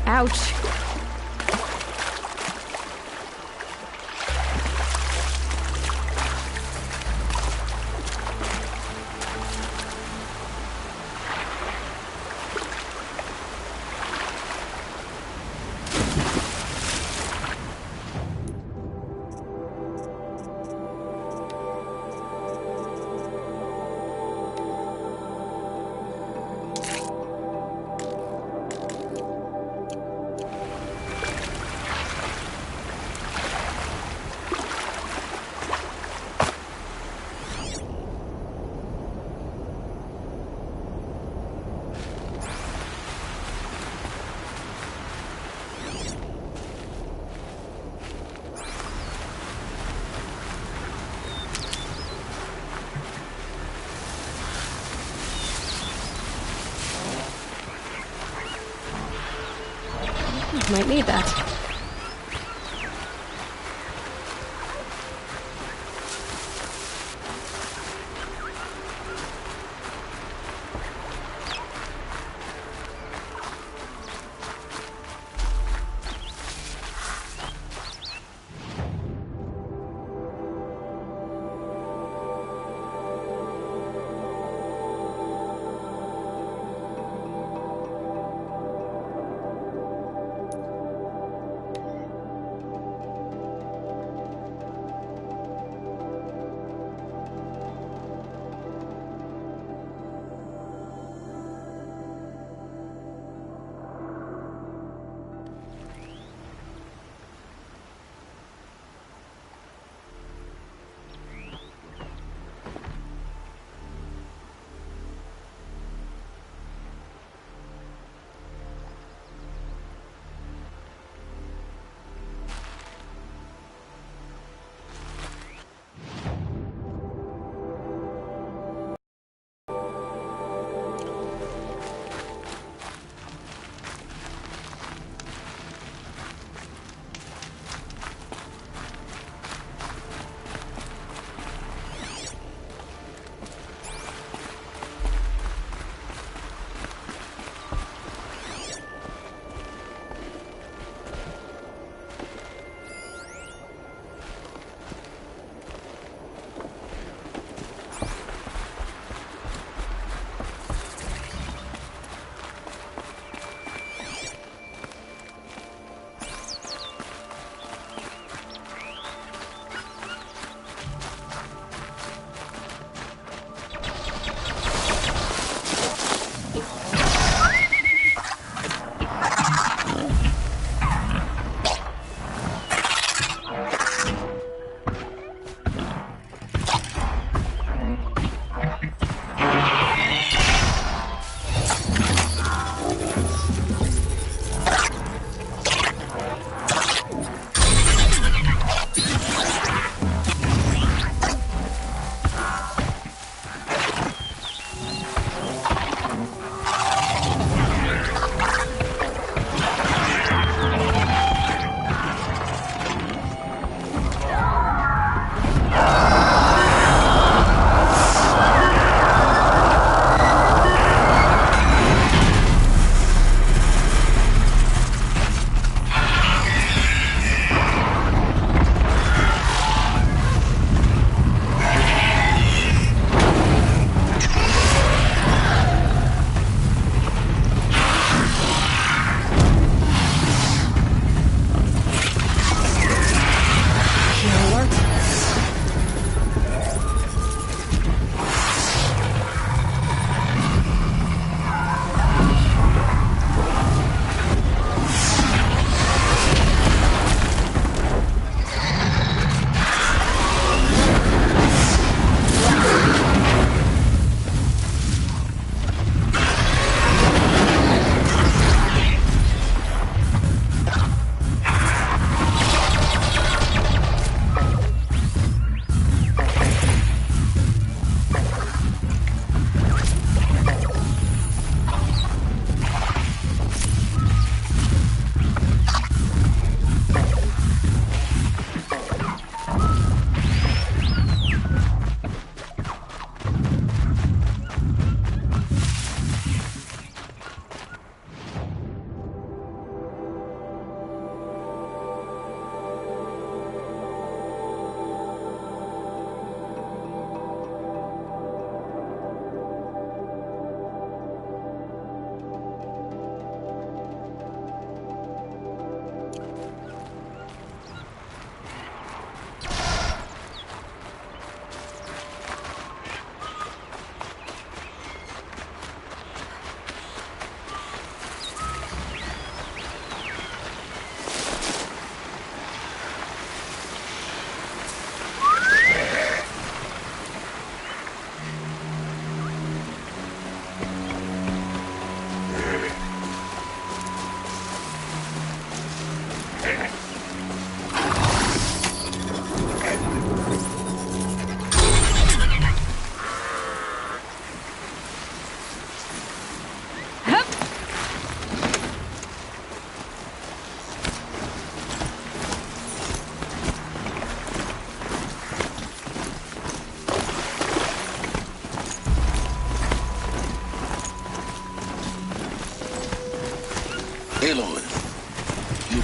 Ouch. Might need that.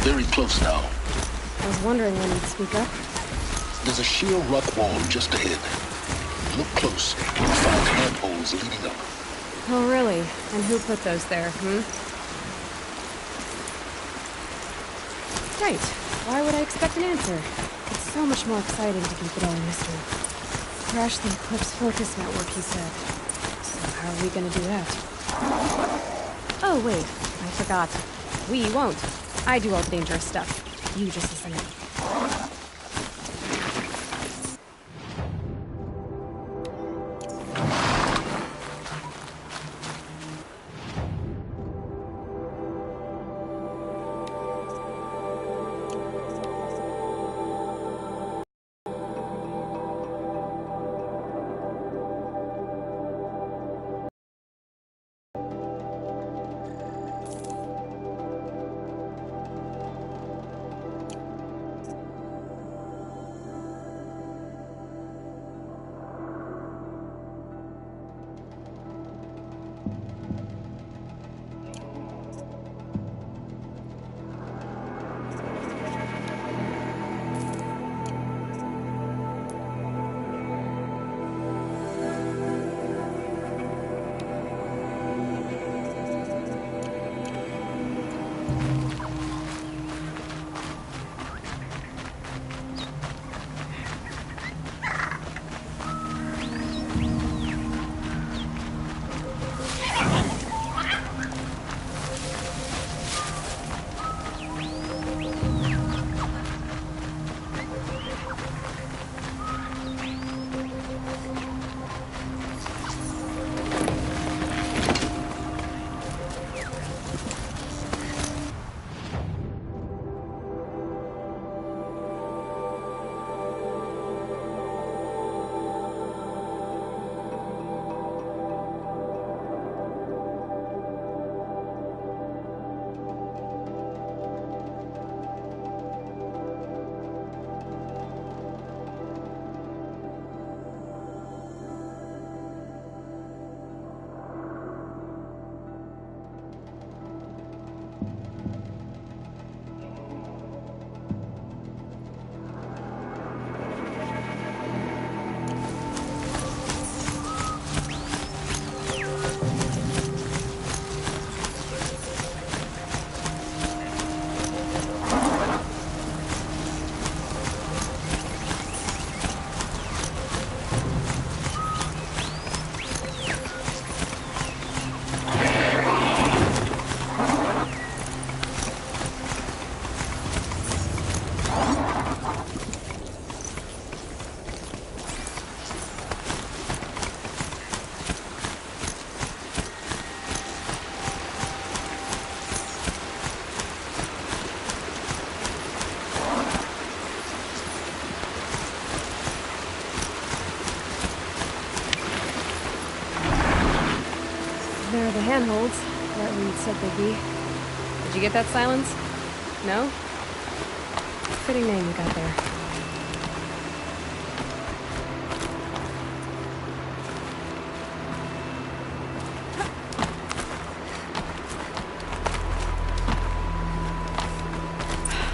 very close now. I was wondering when you'd speak up. There's a sheer rock wall just ahead. Look close. You'll find handholds leading up. Oh, really? And who put those there, Right. Why would I expect an answer? It's so much more exciting to keep it all a mystery. Crash the Eclipse Focus Network, he said. So how are we gonna do that? Oh, wait. I forgot. We won't. I do all the dangerous stuff. You just listen in. There are the handholds that Reed said they'd be. Did you get that, Silence? No? Fitting name you got there.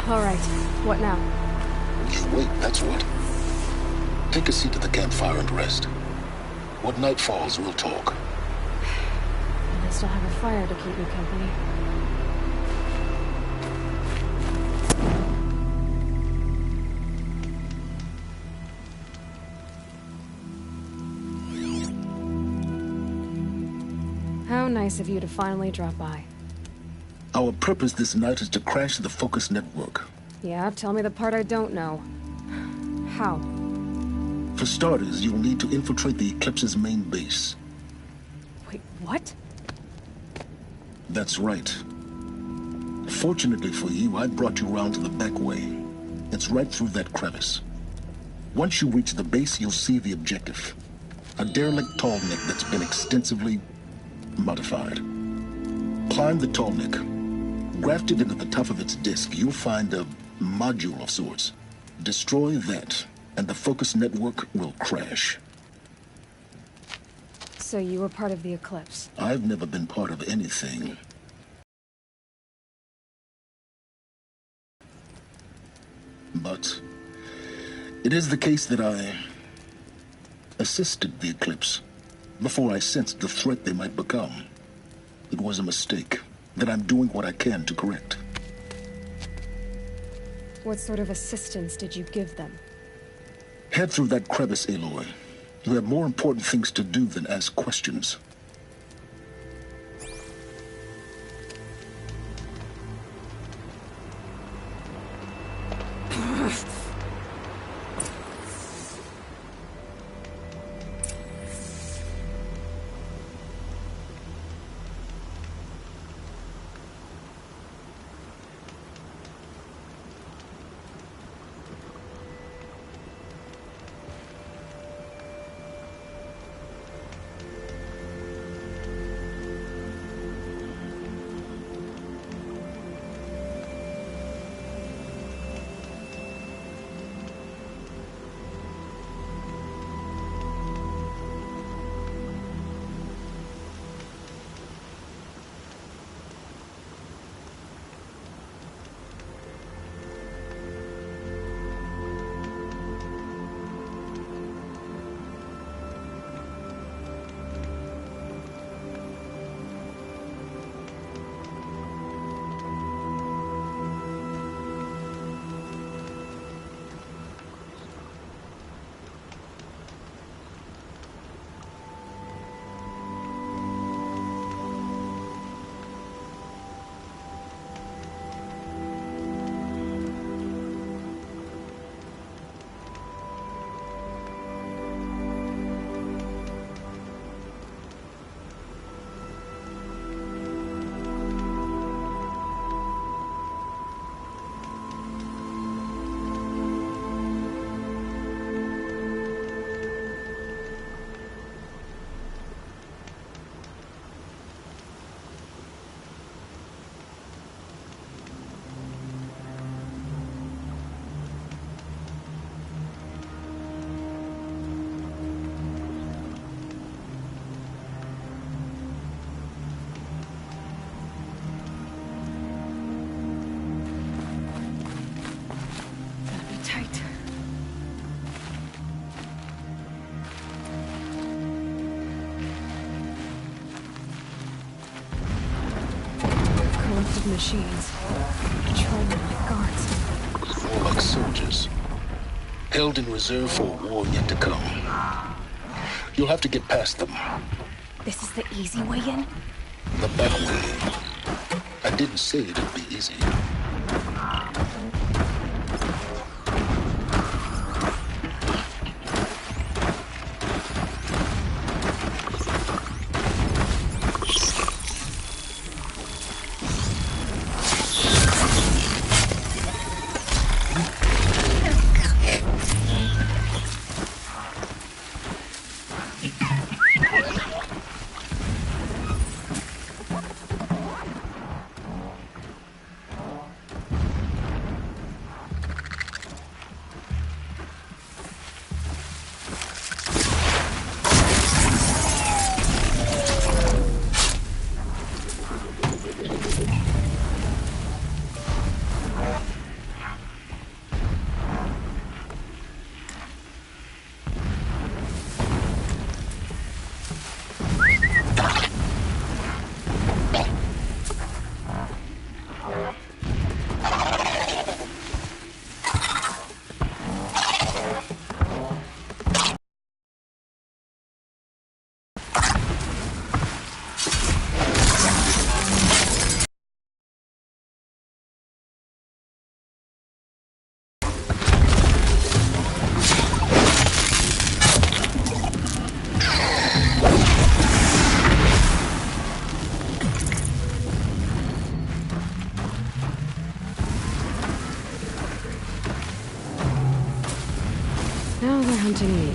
All right. What now? You wait, that's what. Take a seat at the campfire and rest. When night falls, we'll talk. And I still have a fire to keep me company. How nice of you to finally drop by. Our purpose this night is to crash the Focus Network. Yeah, tell me the part I don't know. How? For starters, you'll need to infiltrate the Eclipse's main base. Wait, what? That's right. Fortunately for you, I brought you round to the back way. It's right through that crevice. Once you reach the base, you'll see the objective. A derelict tall neck that's been extensively modified. Climb the tall neck. Grafted into the top of its disk, you'll find a module of sorts. Destroy that, and the Focus Network will crash. So you were part of the Eclipse? I've never been part of anything. But it is the case that I assisted the Eclipse before I sensed the threat they might become. It was a mistake that I'm doing what I can to correct. What sort of assistance did you give them? Head through that crevice, Aloy. You have more important things to do than ask questions. Machines. Patrolmen like guards. More like soldiers. Held in reserve for a war yet to come. You'll have to get past them. This is the easy way in? The back way. I didn't say it'd be easy. Now they're hunting me.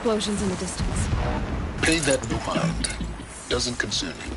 explosions in the distance. Pay that no mind. Doesn't concern you.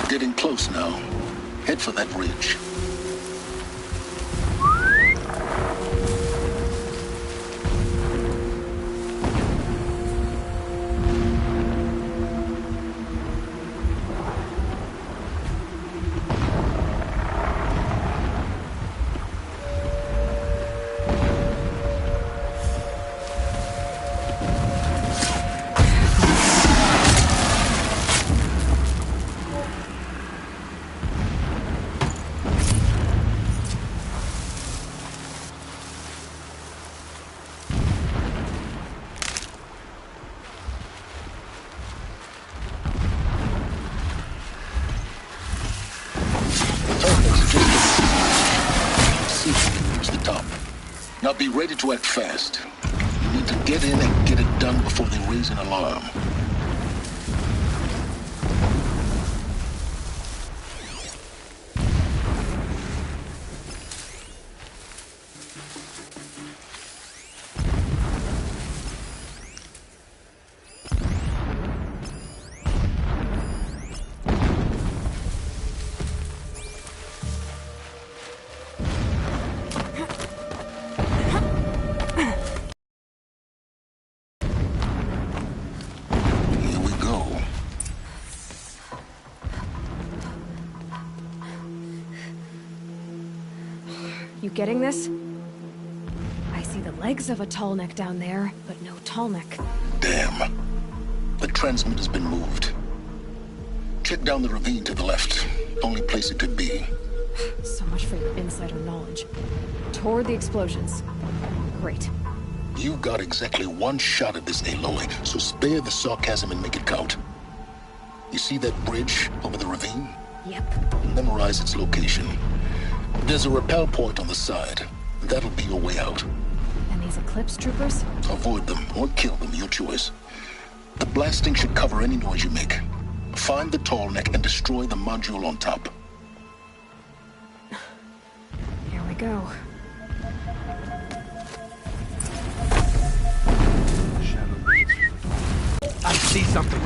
Getting close now. Head for that ridge. Now be ready to act fast. You need to get in and get it done before they raise an alarm. You getting this? I see the legs of a tallneck down there, but no tallneck. Damn. The transmitter's been moved. Check down the ravine to the left. Only place it could be. So much for your insider knowledge. Toward the explosions. Great. You've got exactly one shot at this, Aloy, so spare the sarcasm and make it count. You see that bridge over the ravine? Yep. Memorize its location. There's a rappel point on the side. That'll be your way out. Those Eclipse troopers? Avoid them or kill them, your choice. The blasting should cover any noise you make. Find the tall neck and destroy the module on top. Here we go. I see something.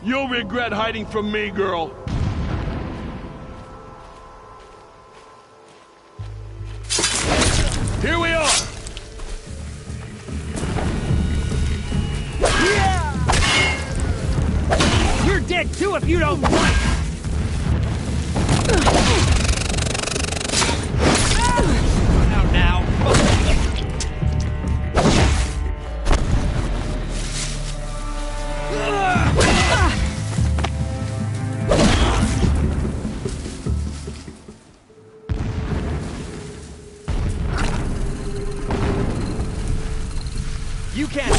You'll regret hiding from me, girl. Here we are! You're dead too if you don't fight! Out now. You can't.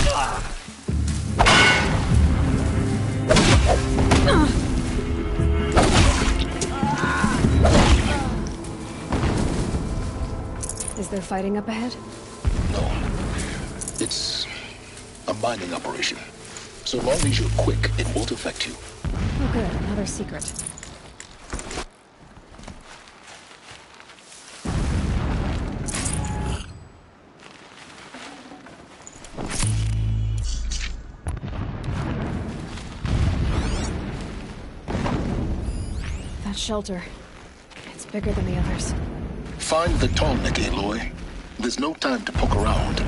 Is there fighting up ahead? No. It's a mining operation. So long as you're quick, it won't affect you. Oh good, another secret. That shelter. It's bigger than the others. Find the tall neck, Aloy. There's no time to poke around.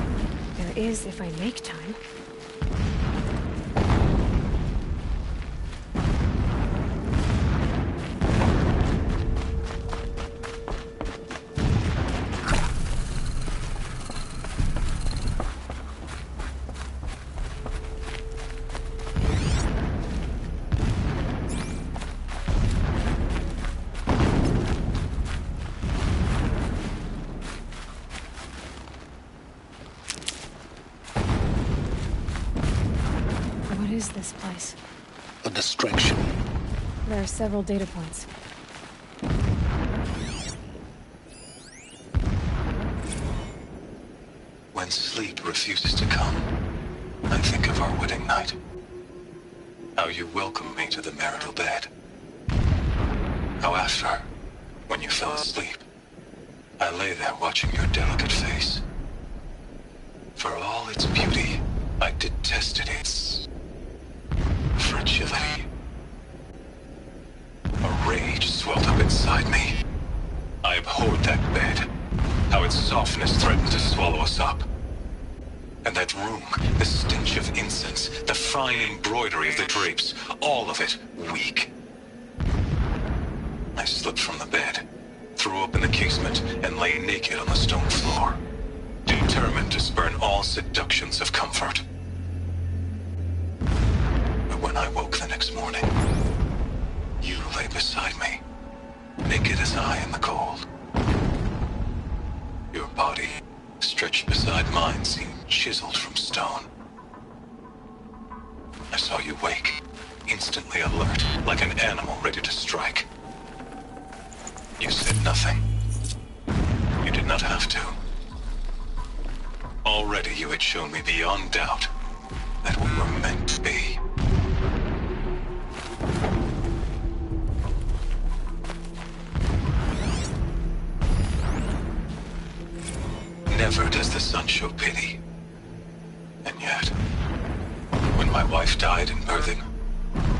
There is if I make time. What is this place? A distraction. There are several data points. When sleep refuses to come, I think of our wedding night. How you welcomed me to the marital bed. How after, when you fell asleep, I lay there watching your delicate face. For all its beauty, I detested its fragility. A rage swelled up inside me. I abhorred that bed. How its softness threatened to swallow us up. And that room, the stench of incense, the fine embroidery of the drapes, all of it weak. I slipped from the bed, threw open the casement, and lay naked on the stone floor, determined to spurn all seductions of comfort. But when I woke the next morning, you lay beside me, naked as I in the cold. Your body, stretched beside mine, seemed chiseled from stone. I saw you wake, instantly alert, like an animal ready to strike. You said nothing. You did not have to. Already you had shown me beyond doubt that we were meant to be. Never does the sun show pity. And yet, when my wife died in birthing,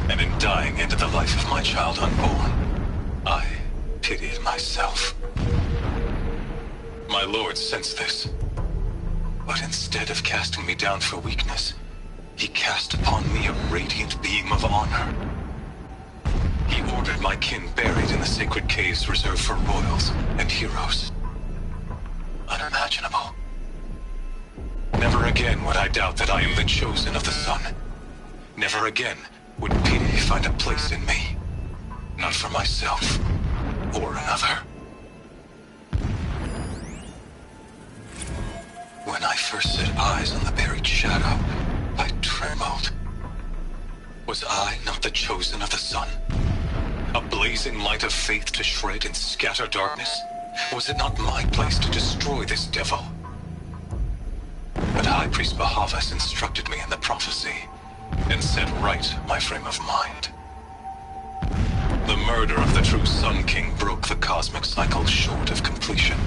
and in dying ended the life of my child unborn, I pitied myself. My lord sensed this. But instead of casting me down for weakness, he cast upon me a radiant beam of honor. He ordered my kin buried in the sacred caves reserved for royals and heroes. Unimaginable. Never again would I doubt that I am the chosen of the sun. Never again would pity find a place in me. Not for myself or another. the chosen of the sun? A blazing light of faith to shred and scatter darkness? Was it not my place to destroy this devil? But High Priest Bahavas instructed me in the prophecy and set right my frame of mind. The murder of the true Sun King broke the cosmic cycle short of completion.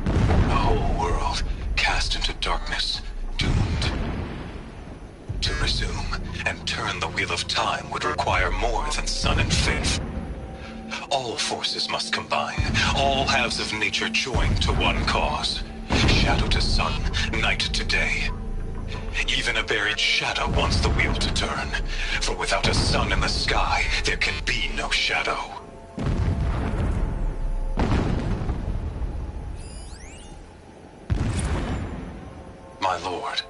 The whole world cast into darkness, doomed. To resume and turn the wheel of time would require more than sun and faith. All forces must combine, all halves of nature join to one cause. Shadow to sun, night to day. Even a buried shadow wants the wheel to turn, for without a sun in the sky, there can be no shadow. My lord,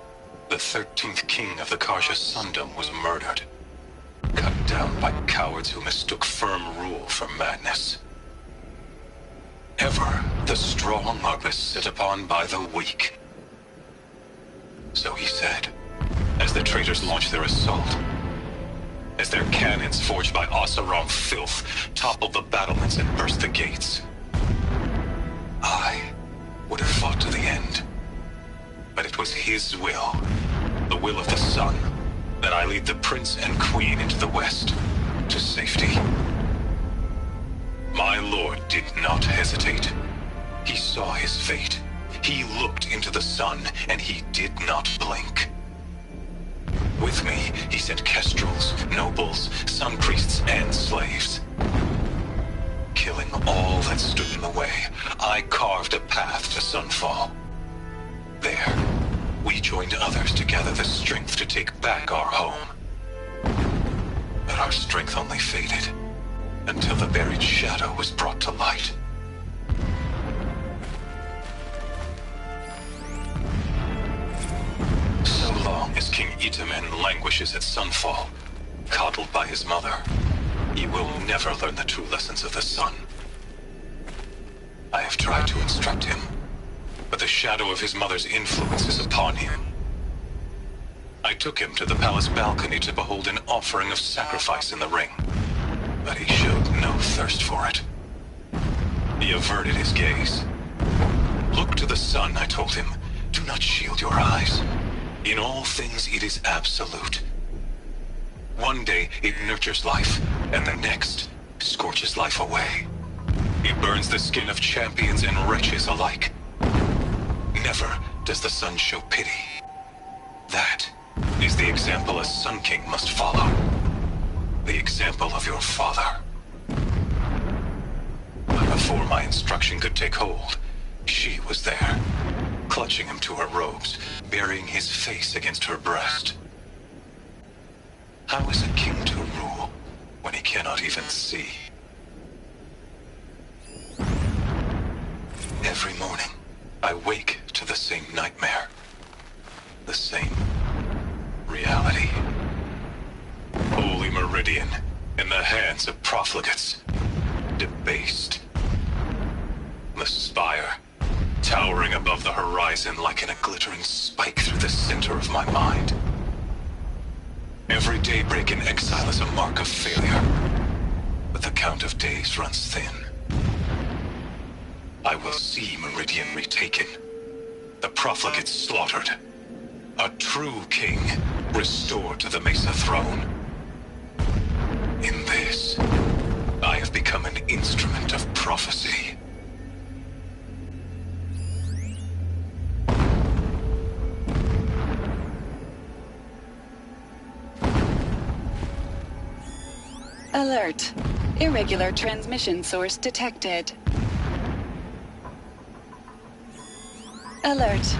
the 13th king of the Karja Sundom was murdered. Cut down by cowards who mistook firm rule for madness. Ever the strong are beset upon by the weak. So he said, as the traitors launched their assault. As their cannons forged by Oseram filth toppled the battlements and burst the gates. I would have fought to the end. But it was his will, the will of the sun, that I lead the prince and queen into the west, to safety. My lord did not hesitate. He saw his fate. He looked into the sun, and he did not blink. With me, he sent kestrels, nobles, sun priests, and slaves. Killing all that stood in the way, I carved a path to Sunfall. There, we joined others to gather the strength to take back our home. But our strength only faded, until the buried shadow was brought to light. So long as King Itamen languishes at Sunfall, coddled by his mother, he will never learn the true lessons of the sun. I have tried to instruct him, but the shadow of his mother's influence is upon him. I took him to the palace balcony to behold an offering of sacrifice in the ring, but he showed no thirst for it. He averted his gaze. Look to the sun, I told him. Do not shield your eyes. In all things, it is absolute. One day, it nurtures life, and the next, scorches life away. It burns the skin of champions and wretches alike. Never does the sun show pity. That is the example a Sun King must follow. The example of your father. But before my instruction could take hold, she was there, clutching him to her robes, burying his face against her breast. How is a king to rule when he cannot even see? Every morning, I wake to the same nightmare. The same reality. Holy Meridian, in the hands of profligates. Debased. The spire, towering above the horizon like a glittering spike through the center of my mind. Every daybreak in exile is a mark of failure, but the count of days runs thin. I will see Meridian retaken, the profligates slaughtered, a true king restored to the Mesa throne. In this, I have become an instrument of prophecy. Alert. Irregular transmission source detected. Alert.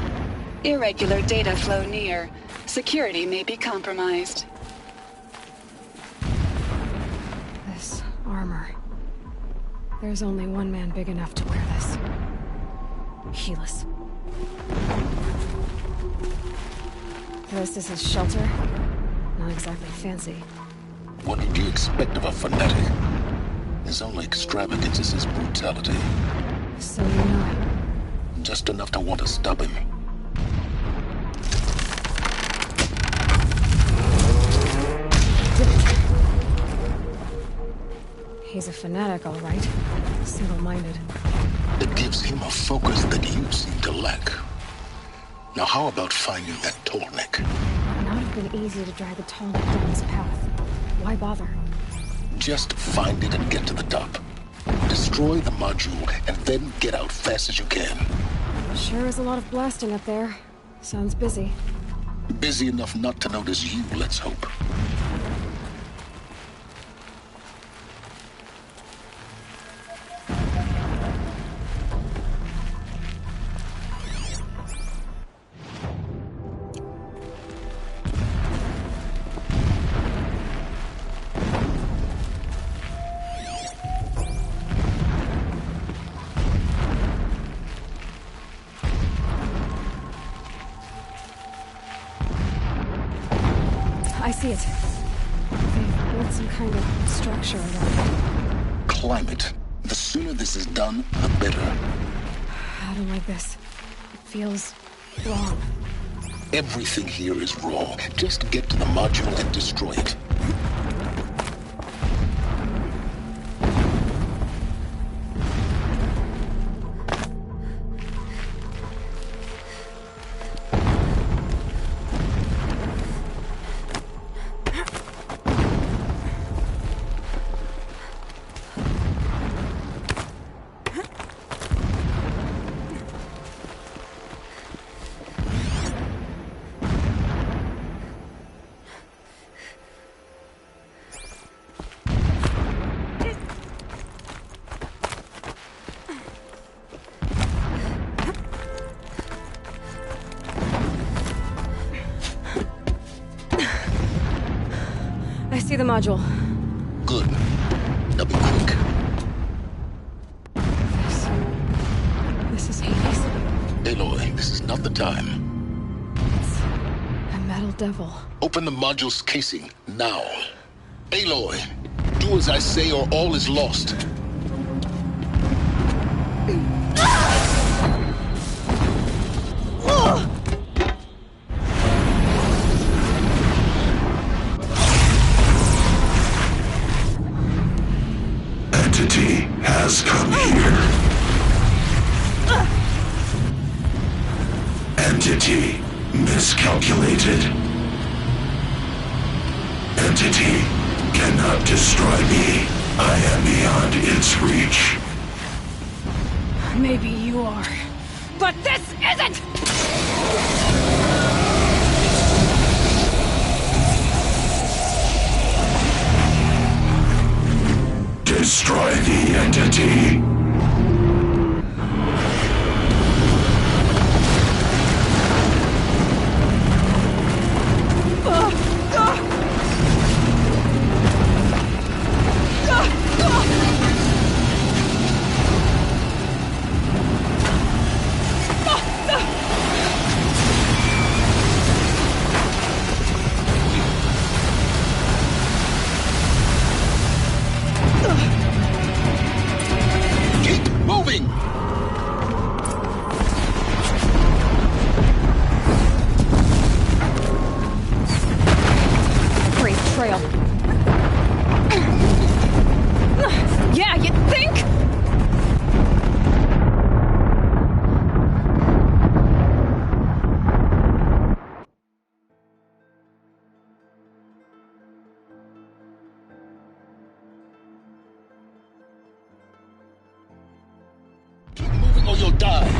Irregular data flow near. Security may be compromised. This armor. There's only one man big enough to wear this. Helis. This is his shelter. Not exactly fancy. What did you expect of a fanatic? His only extravagance is his brutality. So you know him. Just enough to want to stop him. He's a fanatic, all right. Single-minded. It gives him a focus that you seem to lack. Now how about finding that Tallneck? It would not have been easy to drag the Tallneck down this path. Why bother? Just find it and get to the top. Destroy the module, and then get out fast as you can. Sure is a lot of blasting up there. Sounds busy. Busy enough not to notice you, let's hope. I see it. They've built some kind of structure around it. Climb it. The sooner this is done, the better. I don't like this. It feels wrong. Everything here is wrong. Just get to the module and destroy it. I see the module. Good. Now be quick. This is Hades. Aloy, this is not the time. It's a metal devil. Open the module's casing, now. Aloy, do as I say or all is lost. Entity has come here. Entity miscalculated. Entity cannot destroy me. I am beyond its reach. Maybe you are. But this isn't! Destroy the entity. Keep moving! Great trail. Yeah, you think? Keep moving or you'll die.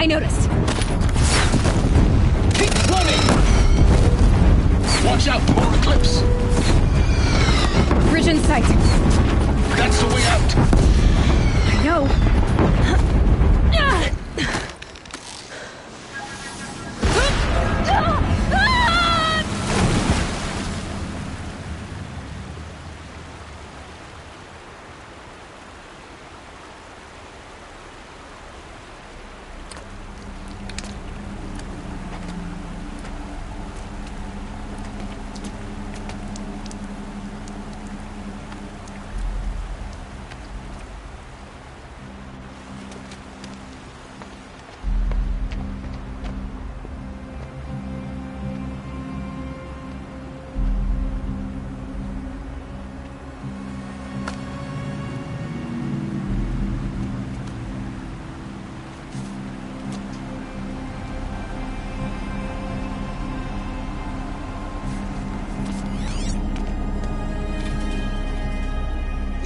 I noticed. Keep running! Watch out, more Eclipse! Bridge in sight. That's the way out! I know.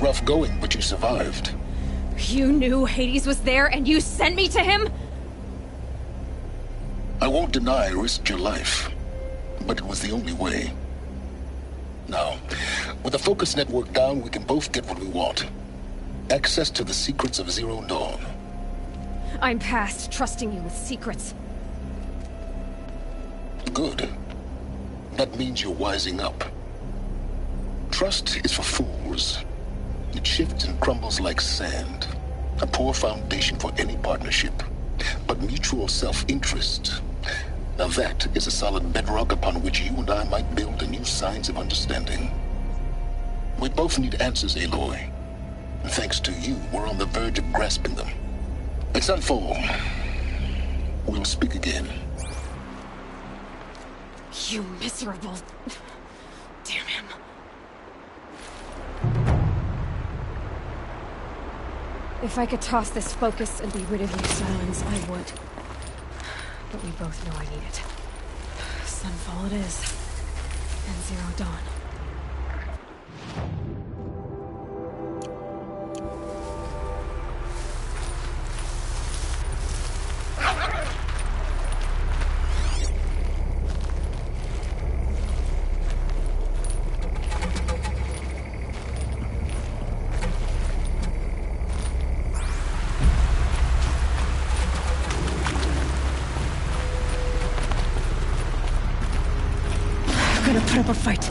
Rough going, but you survived. You knew Hades was there and you sent me to him? I won't deny I risked your life, but it was the only way. Now, with the focus network down, we can both get what we want. Access to the secrets of Zero Dawn. I'm past trusting you with secrets. Good. That means you're wising up. Trust is for fools. It shifts and crumbles like sand. A poor foundation for any partnership. But mutual self-interest. Now that is a solid bedrock upon which you and I might build a new science of understanding. We both need answers, Aloy. And thanks to you, we're on the verge of grasping them. At Sunfall, we'll speak again. You miserable... Damn him. If I could toss this focus and be rid of you, Silence, I would. But we both know I need it. Sunfall it is. And Zero Dawn. Put up a fight.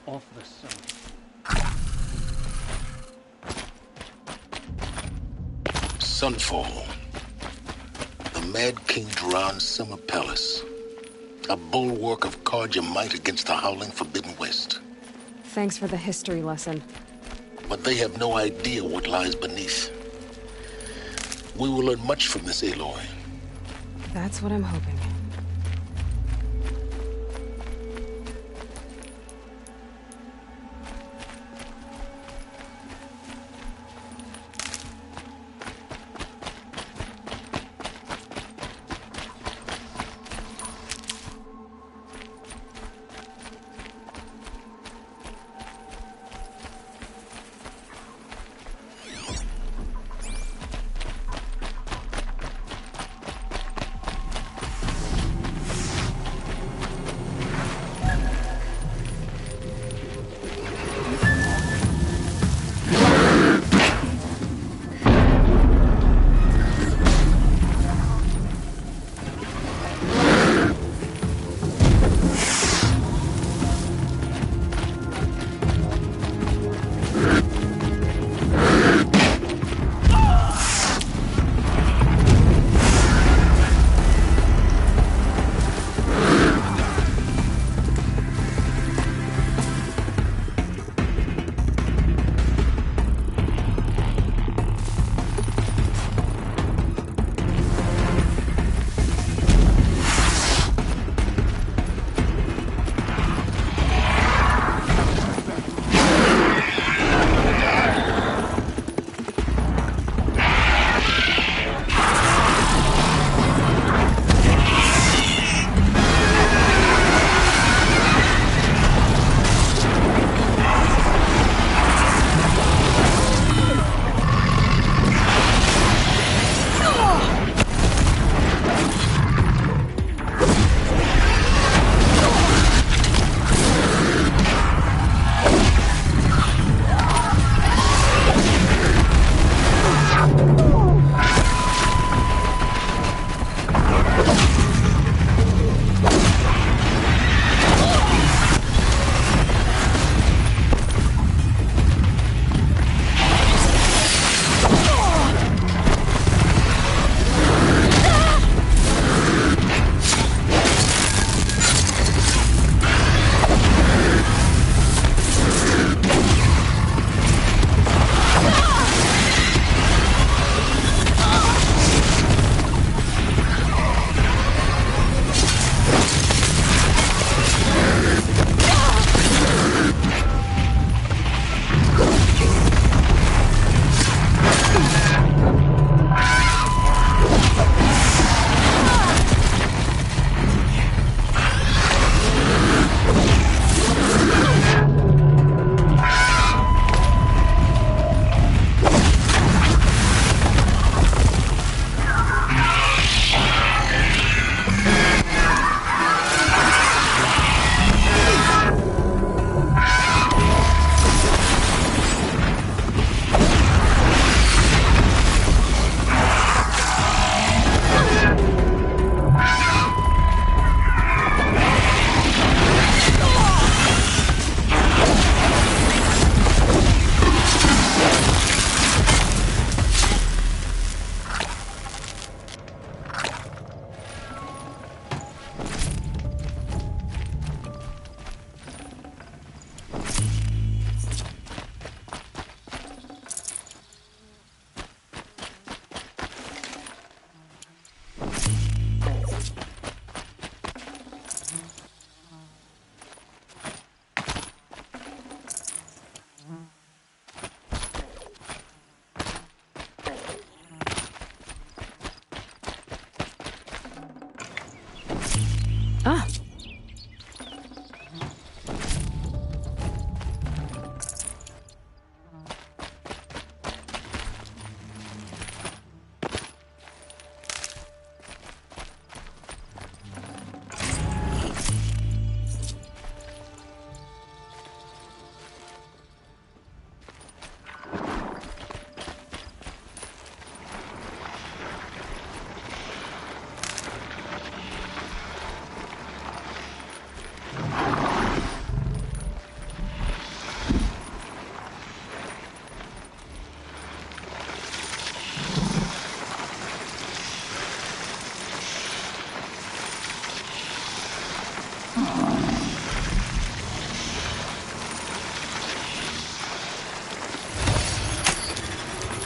Off the sun. Sunfall. The Mad King Duran's summer palace. A bulwark of Carja might against the howling Forbidden West. Thanks for the history lesson. But they have no idea what lies beneath. We will learn much from this, Aloy. That's what I'm hoping.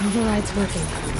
Override's working.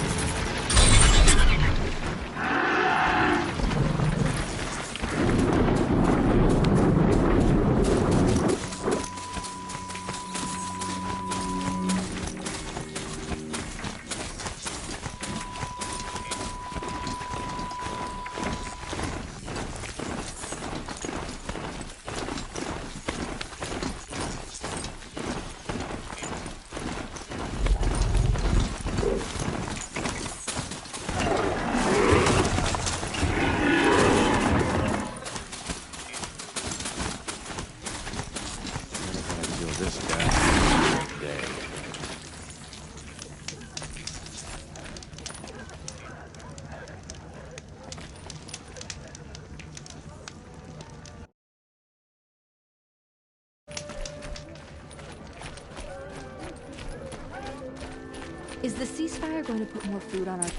Is the ceasefire going to put more food on our...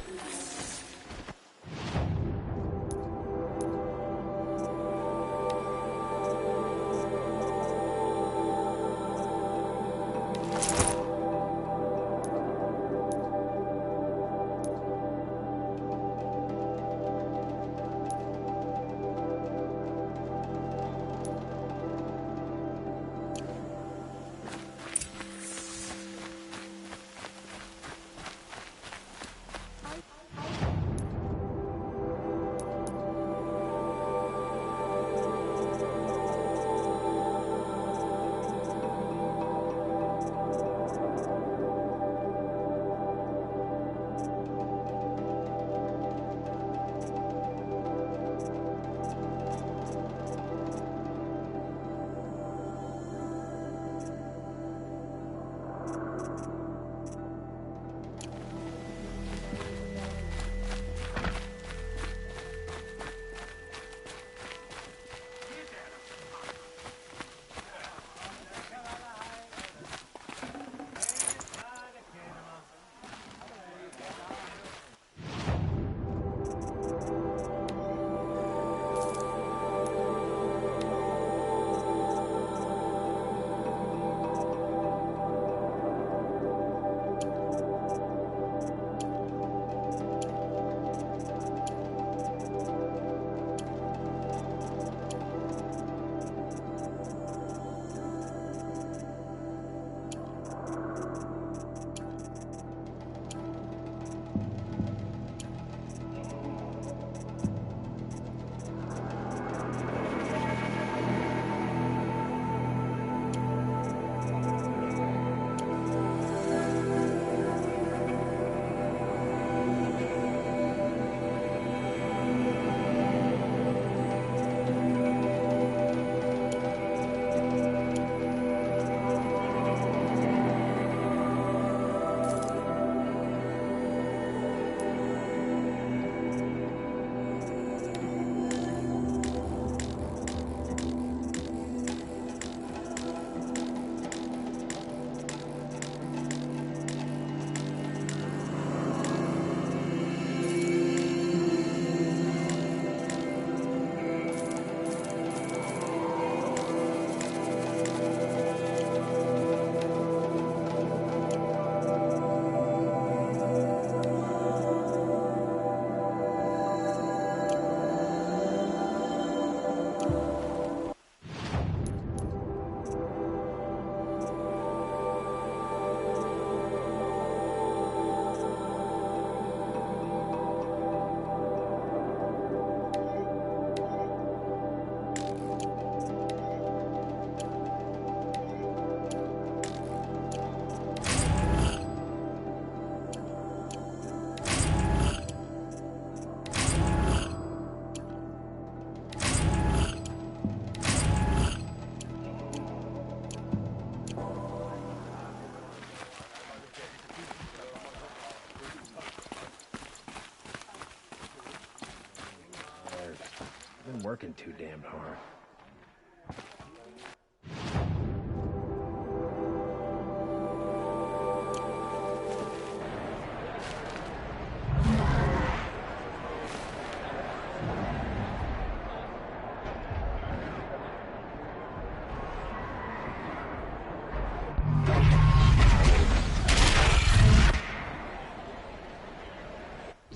Working too damn hard.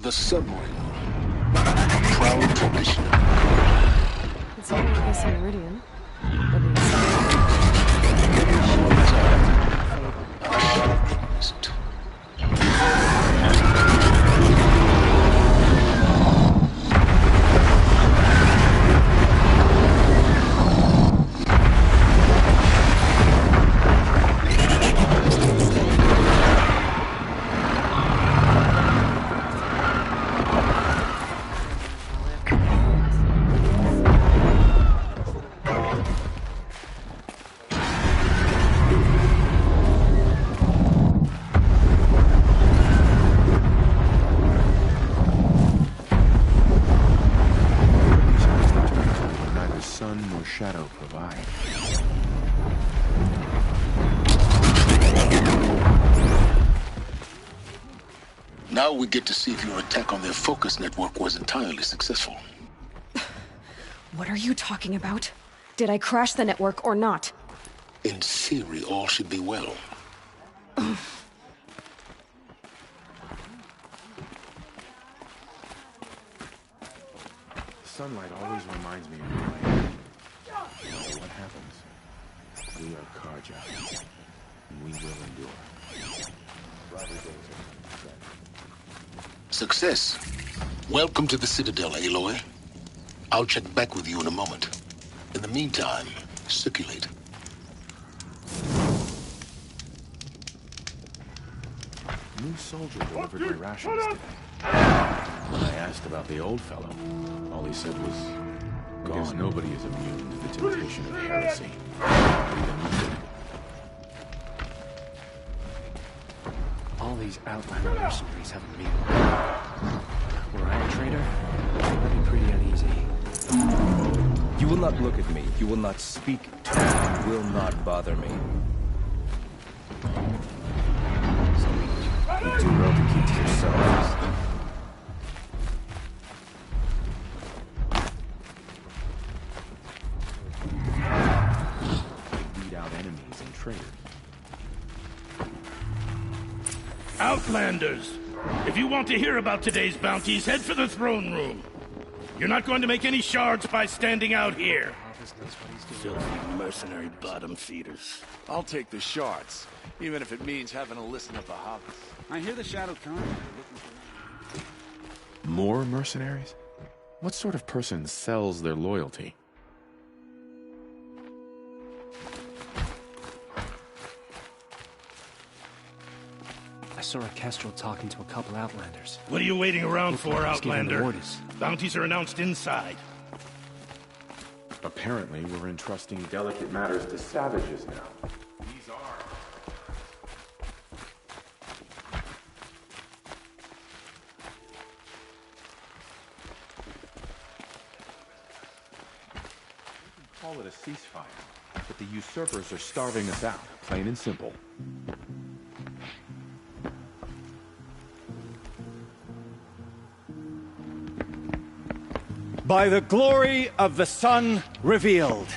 The submarine. Proud tradition. It's all I guess on Meridian. But Shadow provide. Now we get to see if your attack on their focus network was entirely successful. what are you talking about? Did I crash the network or not? In theory, all should be well. Sunlight always reminds me of life. No matter what happens, we are Karja, and we will endure. Success. Welcome to the Citadel, Aloy. I'll check back with you in a moment. In the meantime, circulate. New soldier delivered my rations today. When I asked about the old fellow, all he said was, because nobody is immune to the temptation of heresy. All these Outlander mercenaries have a meal. Were I a traitor, that'd be pretty uneasy. You will not look at me. You will not speak to me. You will not bother me. You do well to keep to yourselves. Weed out enemies and traitors. Outlanders! If you want to hear about today's bounties, head for the throne room. You're not going to make any shards by standing out here. Filthy mercenary bottom feeders. I'll take the shards, even if it means having to listen to the hobbits. I hear the Shadow Khan. More mercenaries? What sort of person sells their loyalty? I saw a Kestrel talking to a couple Outlanders. What are you waiting around for, Just giving them Outlander? orders. Bounties are announced inside. Apparently, we're entrusting delicate matters to savages now. These are... Call it a ceasefire, but the usurpers are starving us out, plain and simple. By the glory of the sun revealed.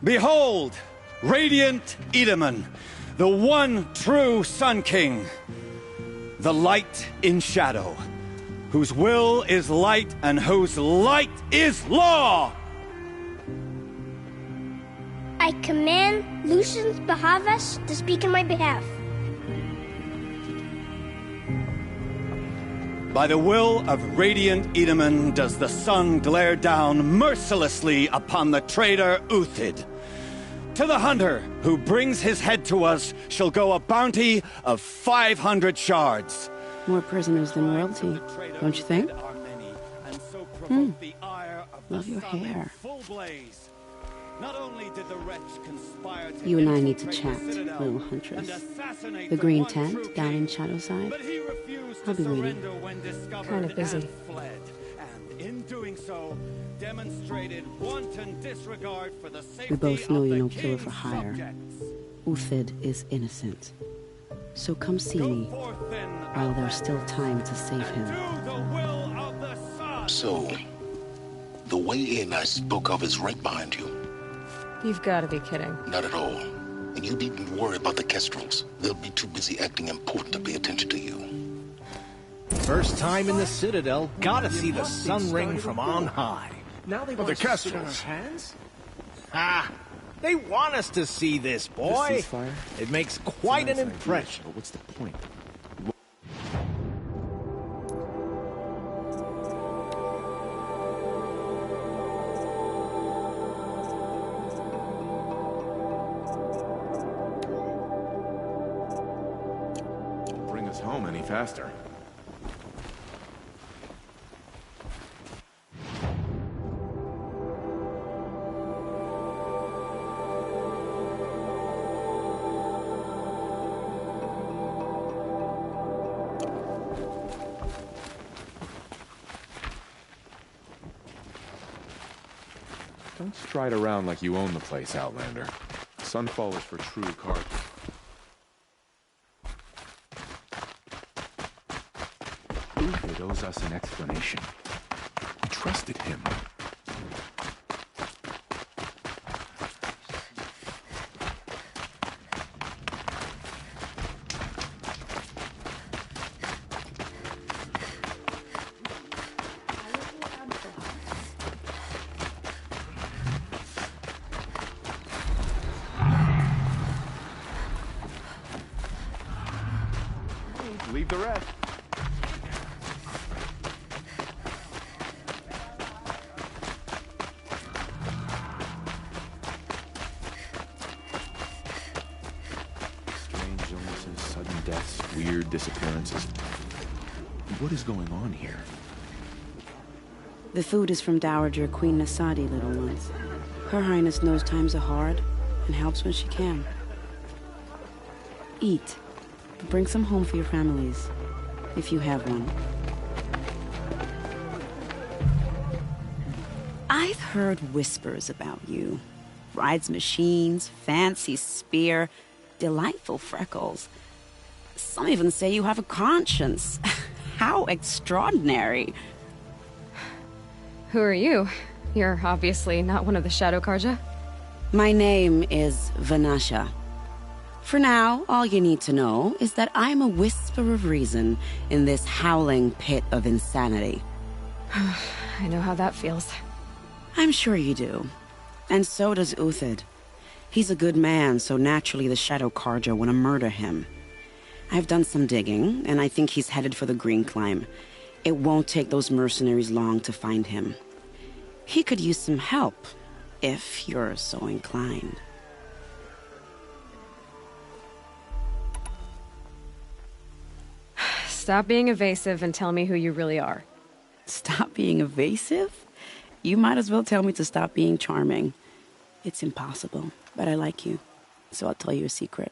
Behold, radiant Edaman, the one true Sun King, the light in shadow, whose will is light and whose light is law! I command Lucius Bahavas to speak in my behalf. By the will of radiant Edaman does the sun glare down mercilessly upon the traitor Uthid. To the hunter who brings his head to us shall go a bounty of 500 shards. More prisoners than royalty, don't you think? Love your hair. Not only did the wretch conspire to You and I need to chat, little huntress. The green tent down in Shadowside. I'll be waiting. Kind of busy. And in doing so, demonstrated wanton disregard for the safety We both know of you're the no killer king's for hire. subjects. Uthid is innocent. So come see me, while there's still time to save him. So, the way in I spoke of is right behind you. You've got to be kidding. Not at all. And you needn't worry about the Kestrels. They'll be too busy acting important to pay attention to you. First time in the Citadel, gotta see the sun ring from on high. Now they want want the us to sit on our Kestrels. hands? Ah, they want us to see this, boy. This ceasefire? It makes quite It's a an nice idea, impression. but what's the point? Bring us home any faster. Don't stride around like you own the place, Outlander. Sunfall is for true card. David owes us an explanation. We trusted him. Leave the rest. Strange illnesses, sudden deaths, weird disappearances. What is going on here? The food is from Dowager Queen Nasadi, little ones. Her Highness knows times are hard and helps when she can. Eat. Bring some home for your families, if you have one. I've heard whispers about you. Rides machines, fancy spear, delightful freckles. Some even say you have a conscience. How extraordinary. Who are you? You're obviously not one of the Shadow Karja. My name is Vanasha. For now, all you need to know is that I'm a whisper of reason in this howling pit of insanity. I know how that feels. I'm sure you do. And so does Uthid. He's a good man, so naturally the Shadow Karja want to murder him. I've done some digging, and I think he's headed for the Green Climb. It won't take those mercenaries long to find him. He could use some help, if you're so inclined. Stop being evasive and tell me who you really are. Stop being evasive? You might as well tell me to stop being charming. It's impossible, but I like you, so I'll tell you a secret.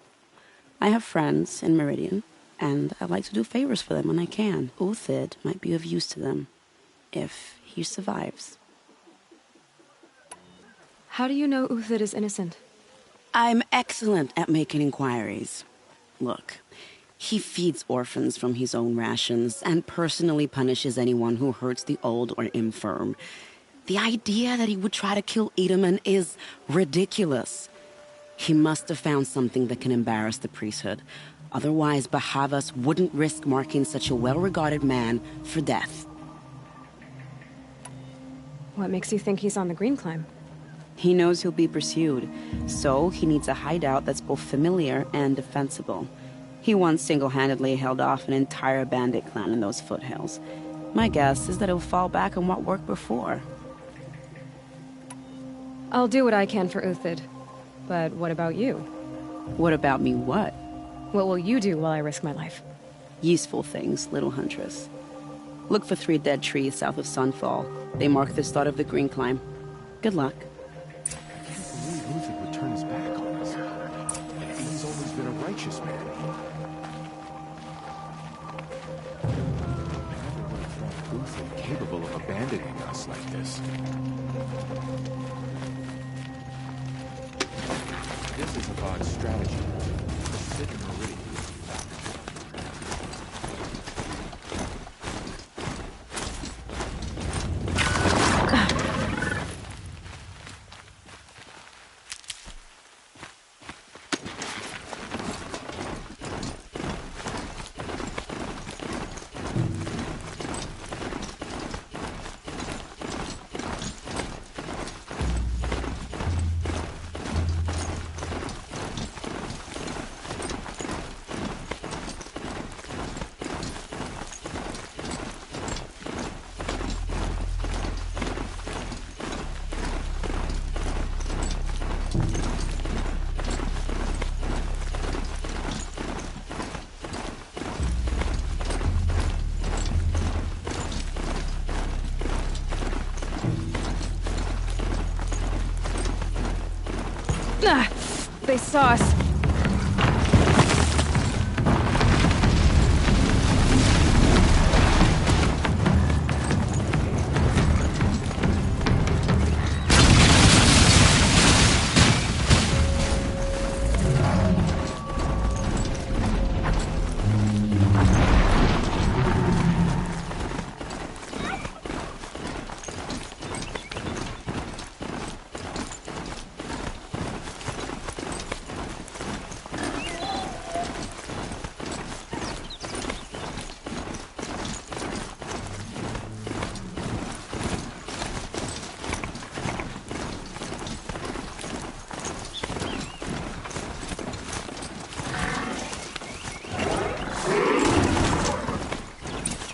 I have friends in Meridian, and I like to do favors for them when I can. Uthid might be of use to them, if he survives. How do you know Uthid is innocent? I'm excellent at making inquiries. Look, he feeds orphans from his own rations and personally punishes anyone who hurts the old or infirm. The idea that he would try to kill Edaman is ridiculous. He must have found something that can embarrass the priesthood. Otherwise, Bahavas wouldn't risk marking such a well-regarded man for death. What makes you think he's on the Green Climb? He knows he'll be pursued, so he needs a hideout that's both familiar and defensible. He once single-handedly held off an entire bandit clan in those foothills. My guess is that he'll fall back on what worked before. I'll do what I can for Uthid. But what about you? What about me what? What will you do while I risk my life? Useful things, little huntress. Look for 3 dead trees south of Sunfall. They mark the start of the Green Climb. Good luck. I can't believe Uthid would turn his back on us. He's always been a righteous man. Uthid capable of abandoning us like this. This is Avad's strategy. Sit in Meridian. They saw us.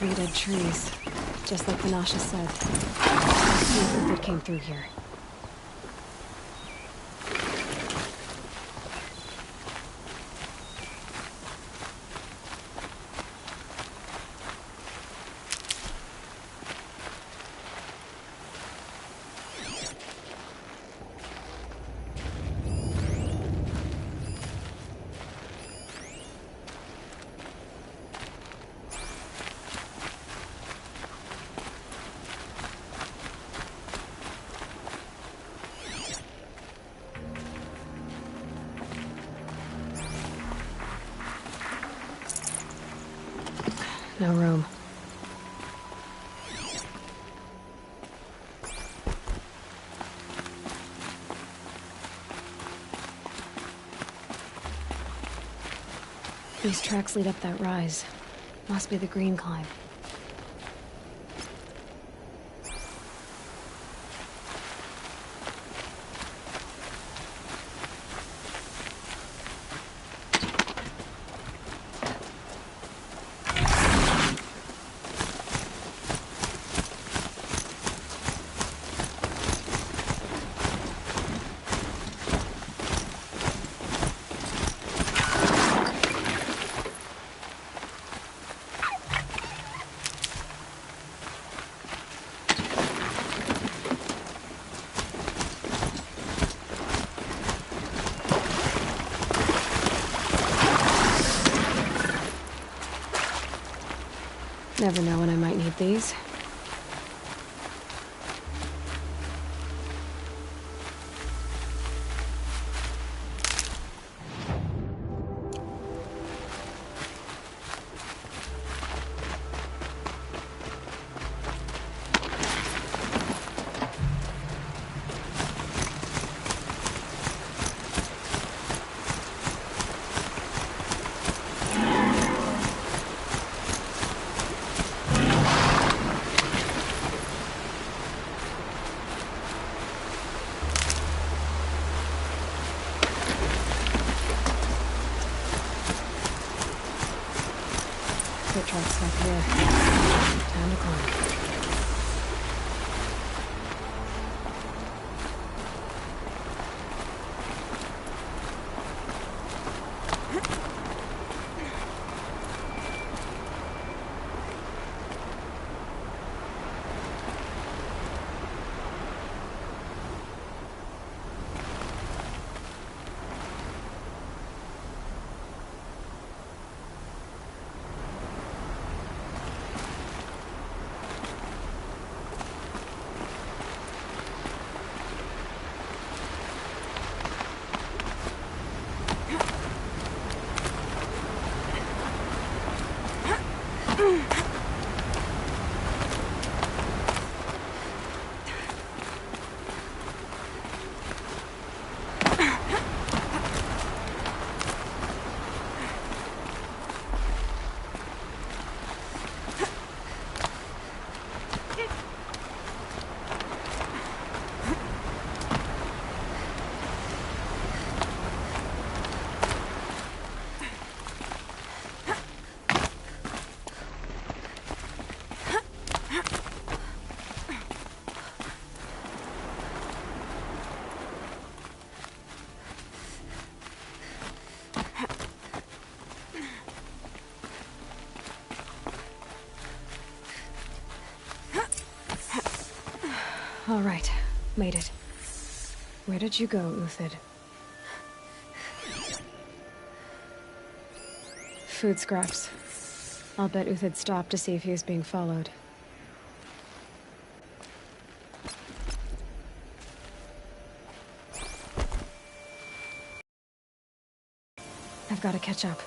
Three dead trees, just like Vanasha said. Let's see if Uthid came through here. No room. These tracks lead up that rise. Must be the Green Climb. Never know when I might need these. Foot tracks up here. Time to climb. All right, made it. Where did you go, Uthid? food scraps. I'll bet Uthid stopped to see if he was being followed. I've got to catch up.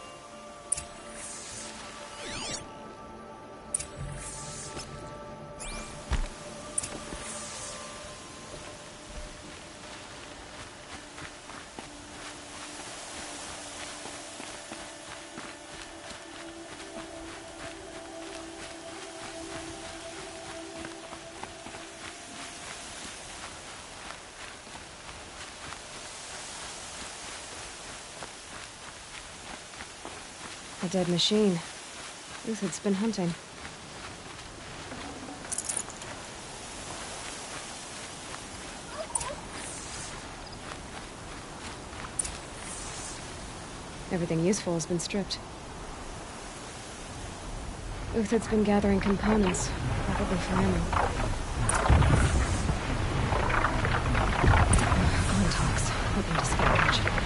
A dead machine. Uthid's been hunting. Everything useful has been stripped. Uthid's been gathering components, probably for ammo. Contacts, hoping to scavenge.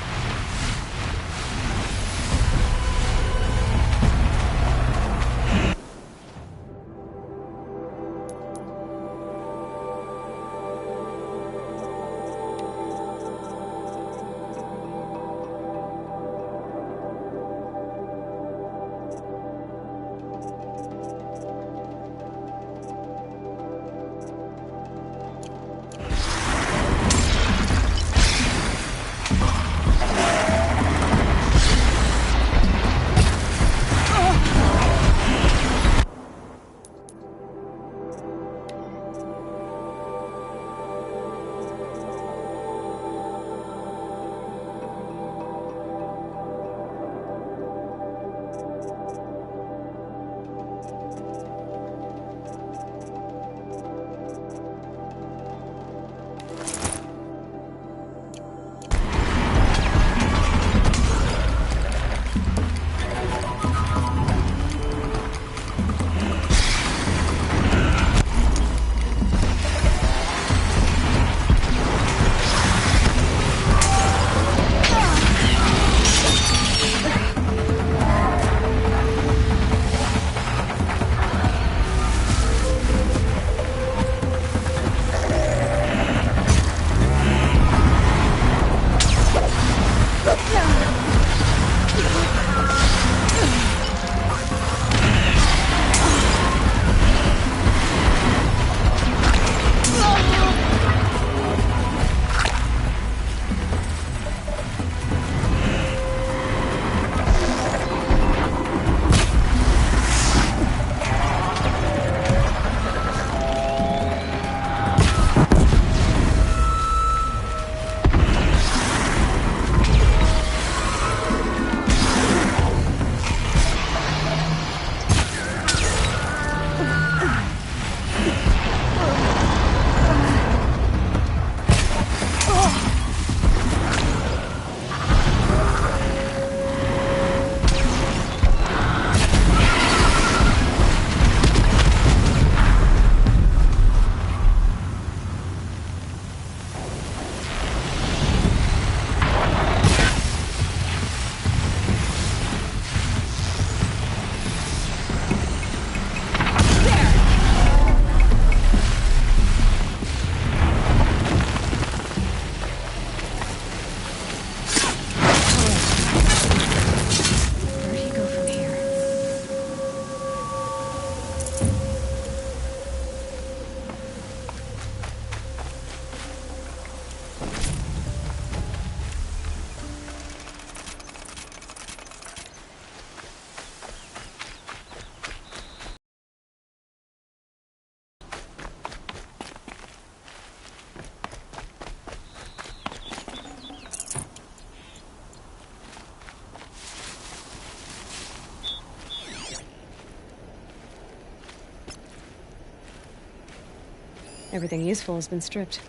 Everything useful has been stripped.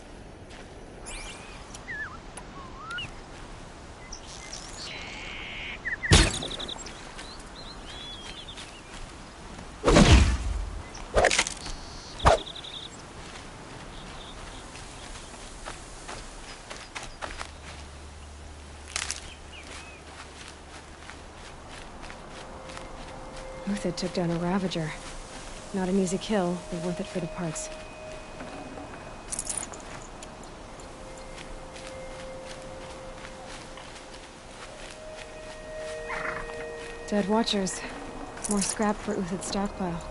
Uthid took down a Ravager. Not an easy kill, but worth it for the parts. Dead Watchers. More scrap for Uthid's stockpile.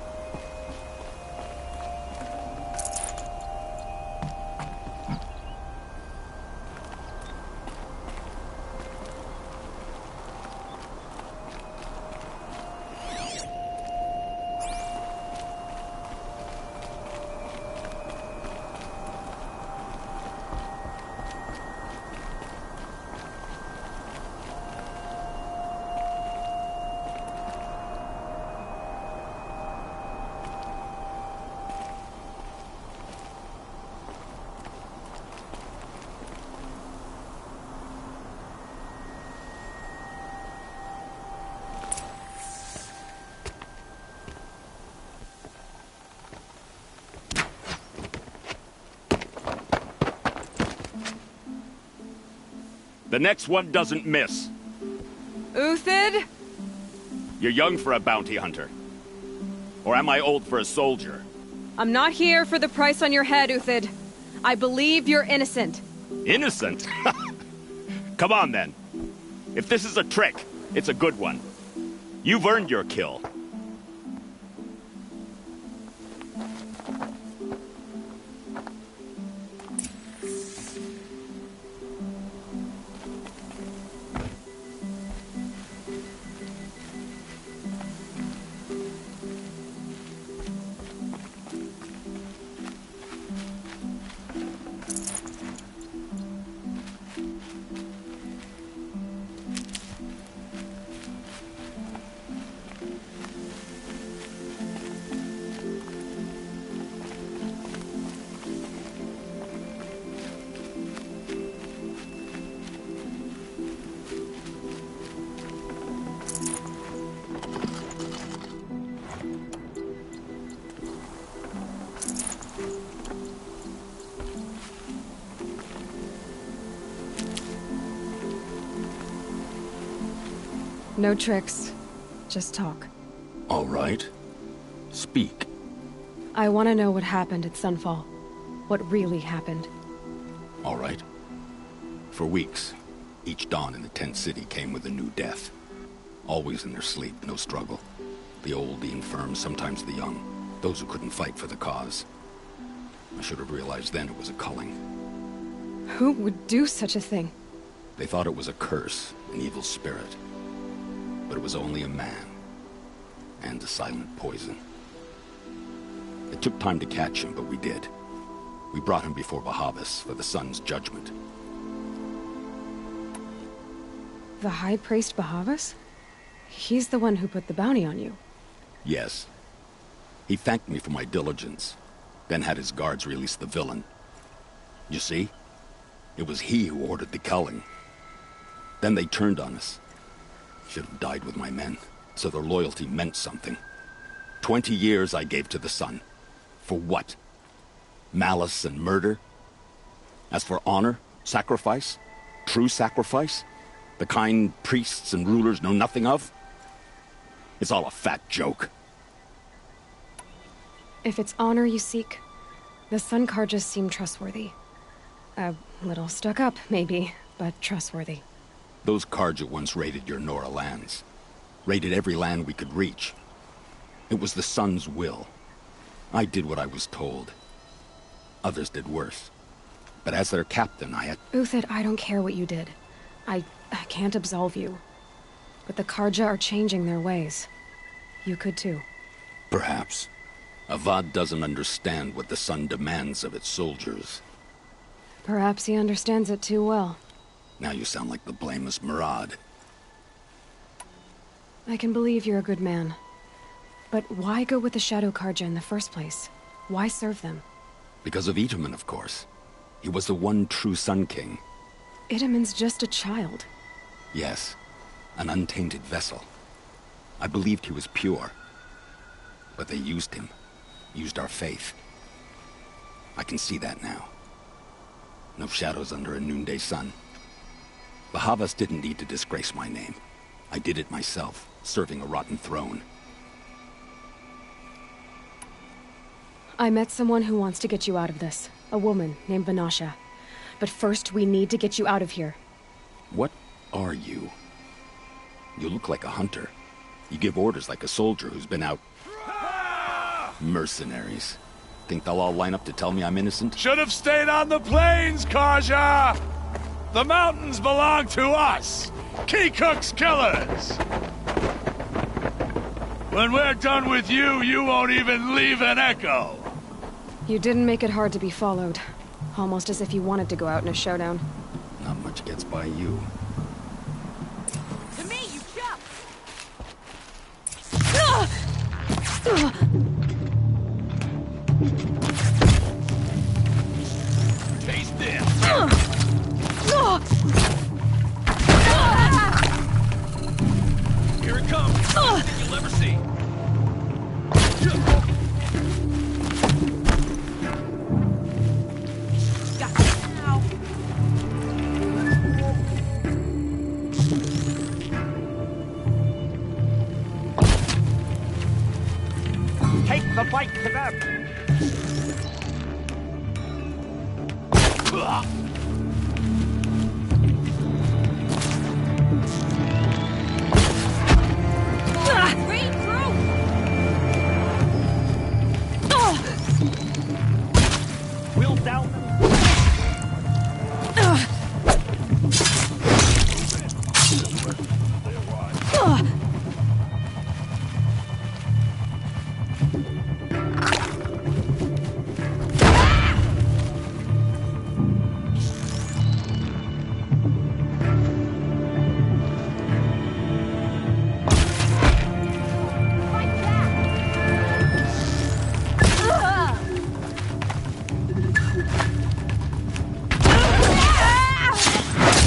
The next one doesn't miss. Uthid? You're young for a bounty hunter. Or am I old for a soldier? I'm not here for the price on your head, Uthid. I believe you're innocent. Innocent? Come on, then. If this is a trick, it's a good one. You've earned your kill. No tricks. Just talk. All right. Speak. I want to know what happened at Sunfall. What really happened. All right. For weeks, each dawn in the tent city came with a new death. Always in their sleep, no struggle. The old, the infirm, sometimes the young. Those who couldn't fight for the cause. I should have realized then it was a culling. Who would do such a thing? They thought it was a curse, an evil spirit. But it was only a man. And a silent poison. It took time to catch him, but we did. We brought him before Bahavas for the sun's judgment. The High Priest Bahavas? He's the one who put the bounty on you. Yes. He thanked me for my diligence, then had his guards release the villain. You see? It was he who ordered the culling. Then they turned on us. Should have died with my men, so their loyalty meant something. 20 years I gave to the sun. For what? Malice and murder? As for honor, sacrifice, true sacrifice, the kind priests and rulers know nothing of? It's all a fat joke. If it's honor you seek, the Sun Carjas seem trustworthy. A little stuck up, maybe, but trustworthy. Those Carja once raided your Nora lands. Raided every land we could reach. It was the Sun's will. I did what I was told. Others did worse. But as their captain, I had... Uthid, I don't care what you did. I can't absolve you. But the Carja are changing their ways. You could too. Perhaps. Avad doesn't understand what the Sun demands of its soldiers. Perhaps he understands it too well. Now you sound like the blameless Murad. I can believe you're a good man. But why go with the Shadow Carja in the first place? Why serve them? Because of Itamen, of course. He was the one true Sun King. Itamen's just a child. Yes. An untainted vessel. I believed he was pure. But they used him. Used our faith. I can see that now. No shadows under a noonday sun. Bahavas didn't need to disgrace my name. I did it myself, serving a rotten throne. I met someone who wants to get you out of this. A woman named Vanasha. But first, we need to get you out of here. What are you? You look like a hunter. You give orders like a soldier who's been out... Mercenaries. Think they'll all line up to tell me I'm innocent? Should have stayed on the plains, Kaja! The mountains belong to us! Keekook's killers! When we're done with you, you won't even leave an echo! You didn't make it hard to be followed. Almost as if you wanted to go out in a showdown. Not much gets by you. To me, you jump! Chase them! Here it comes! Everything you'll ever see! Take the fight to them! We'll down them.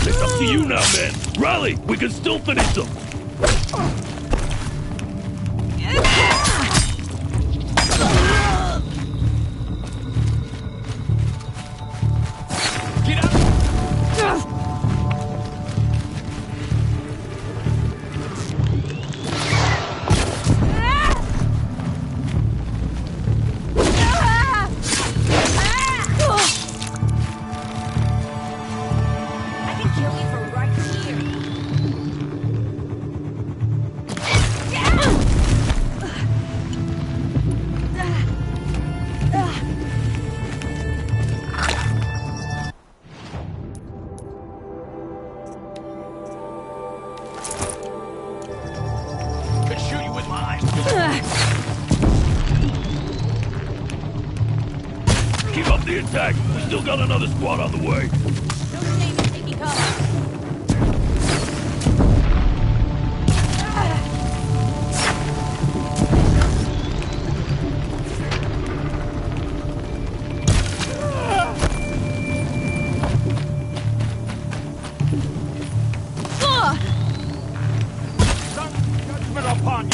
It's up to you now, man. Rally! We can still finish them! Get up! I can kill you from right here. Could shoot you with mine! Keep up the attack. We still got another squad on the way. Notre Dame is taking cover. Judgment upon you!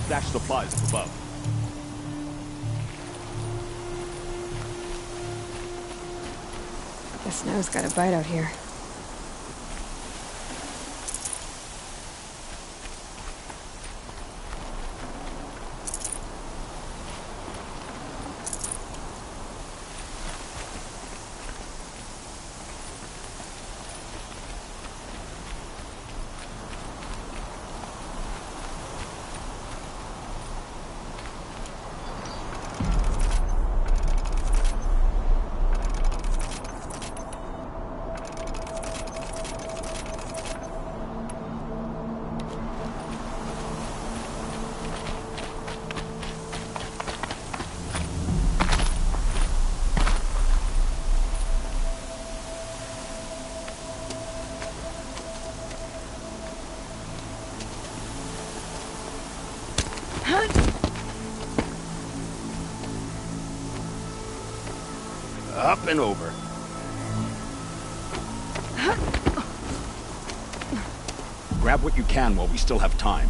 Stashed supplies up above. Guess snow's got a bite out here. Up and over. Grab what you can while we still have time.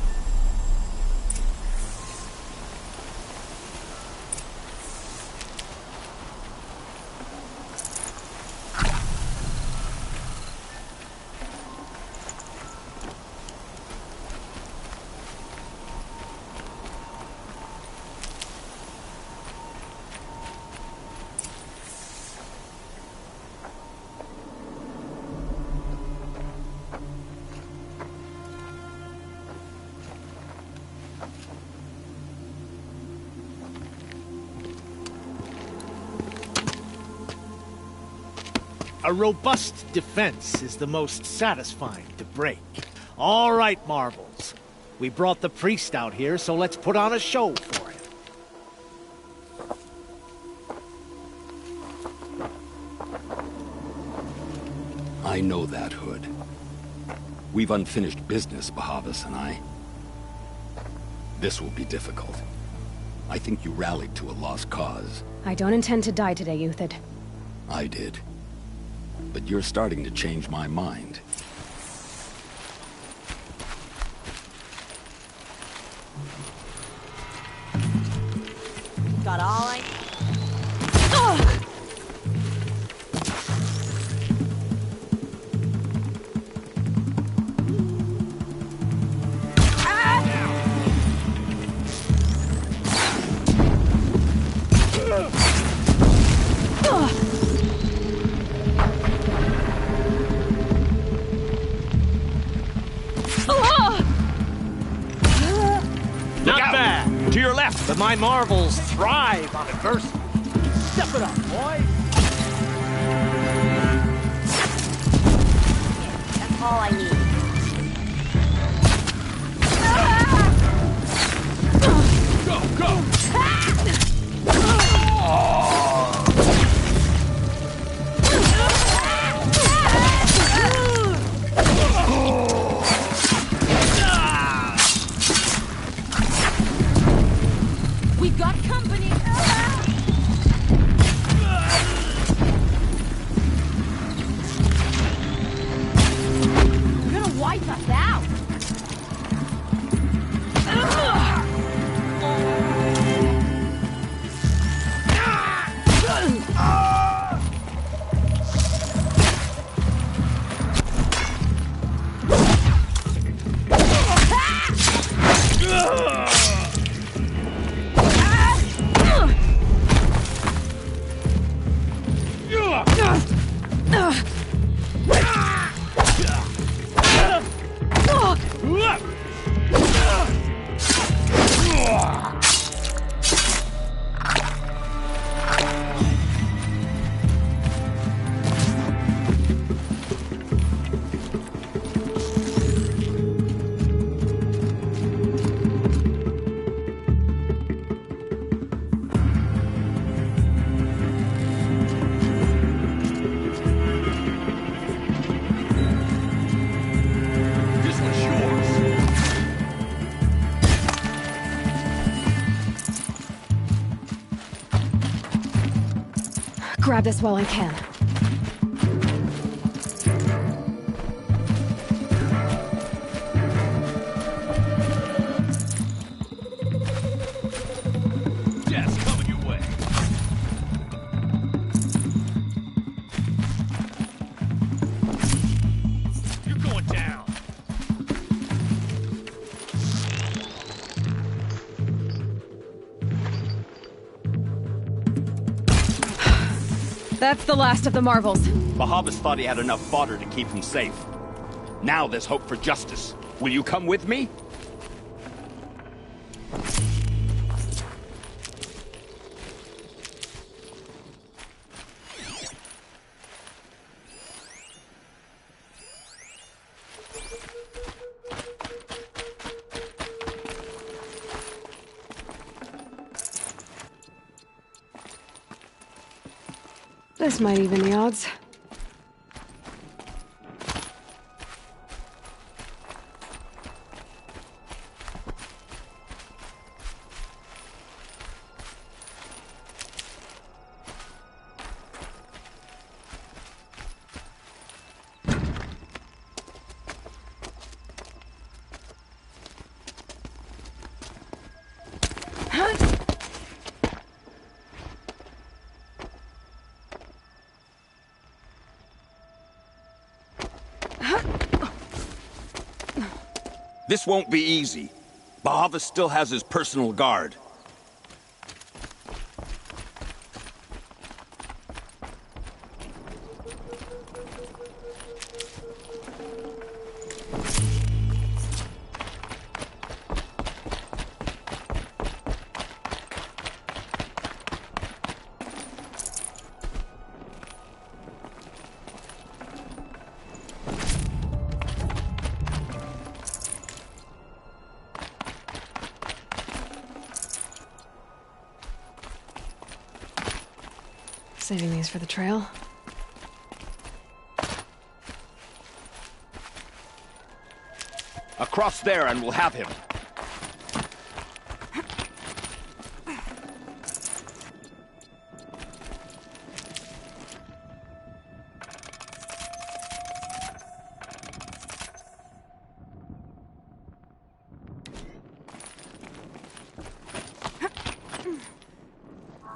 A robust defense is the most satisfying to break. All right, Marvels. We brought the priest out here, so let's put on a show for him. I know that, Hood. We've unfinished business, Bahavas and I. This will be difficult. I think you rallied to a lost cause. I don't intend to die today, Euthyd. I did. But you're starting to change my mind. Got all I need. To your left! But my Marvels thrive on adversity. Step it up, boy! That's all I need. Go, go! We've got company! You're gonna wipe us out! Grab this while I can. Yes, coming your way. You're going down. That's the last of the Marvels. Bahavas thought he had enough fodder to keep him safe. Now there's hope for justice. Will you come with me? This might even the odds. This won't be easy. Bahavas still has his personal guard. Saving these for the trail. Across there and we'll have him.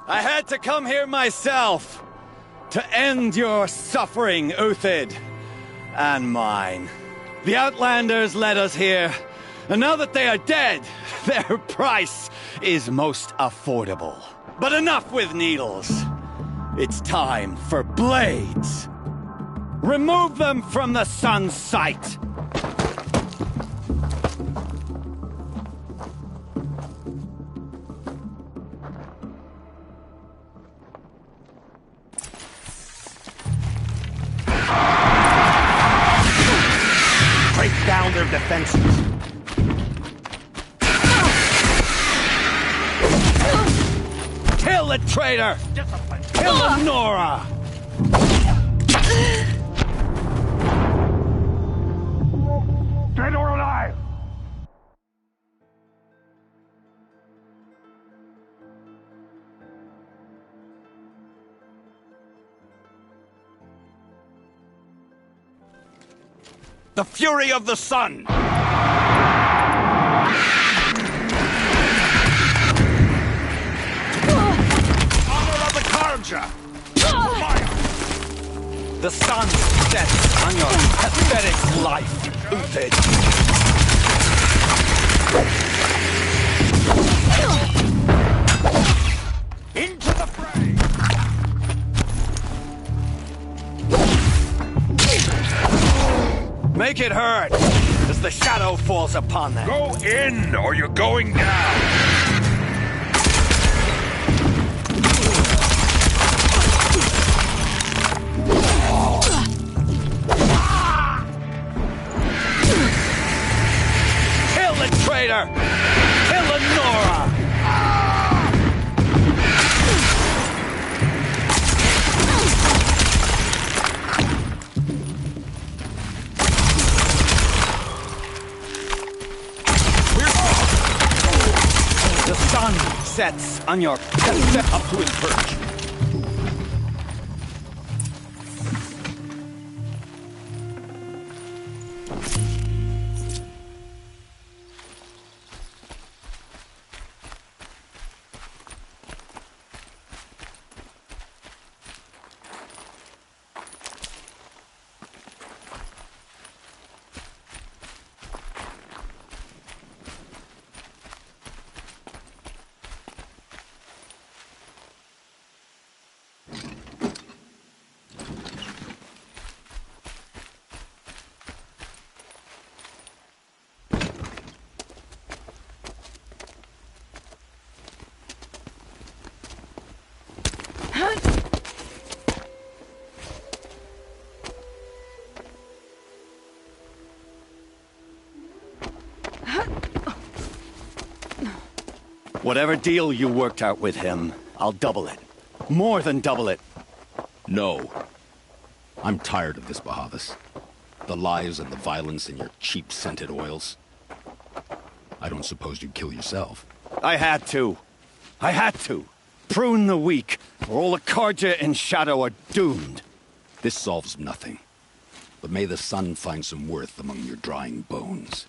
I had to come here myself to end your suffering, Uthid, and mine. The Outlanders led us here, and now that they are dead, their price is most affordable. But enough with needles. It's time for blades. Remove them from the sun's sight. Down their defenses. Kill the traitor! Kill the Nora! Dead or alive! The fury of the sun! Honor of the Karja! The sun sets on your pathetic life, Uthid. Into the fray! Make it hurt as the shadow falls upon them. Go in, or you're going down! Kill the traitor! Kill the Nora! The sun sets on your step up to its perch. Whatever deal you worked out with him, I'll double it. More than double it. No. I'm tired of this, Bahavas. The lies and the violence and your cheap scented oils. I don't suppose you'd kill yourself. I had to. I had to. Prune the weak, or all the Karja in Shadow are doomed. This solves nothing. But may the sun find some worth among your drying bones.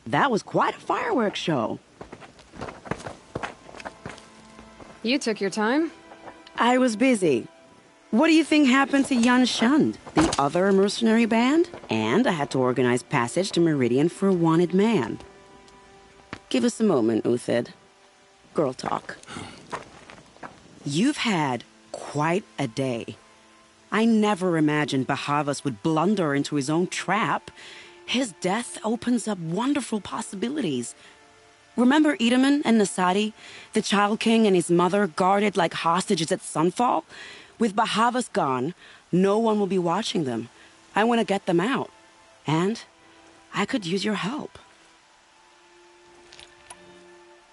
That was quite a fireworks show. You took your time. I was busy. What do you think happened to Yan Shund, the other mercenary band? And I had to organize passage to Meridian for a wanted man. Give us a moment, Uthid. Girl talk. You've had quite a day. I never imagined Bahavas would blunder into his own trap. His death opens up wonderful possibilities. Remember Itaman and Nasadi, the Child King and his mother guarded like hostages at Sunfall? With Bahavas gone, no one will be watching them. I want to get them out. And I could use your help.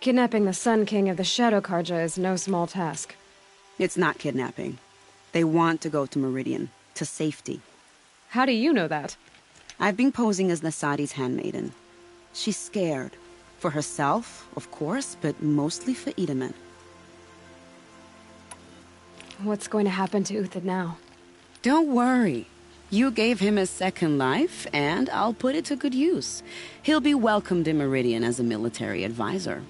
Kidnapping the Sun King of the Shadow Karja is no small task. It's not kidnapping. They want to go to Meridian, to safety. How do you know that? I've been posing as Nasadi's handmaiden. She's scared. For herself, of course, but mostly for Itaman. What's going to happen to Uthid now? Don't worry. You gave him a second life, and I'll put it to good use. He'll be welcomed in Meridian as a military advisor.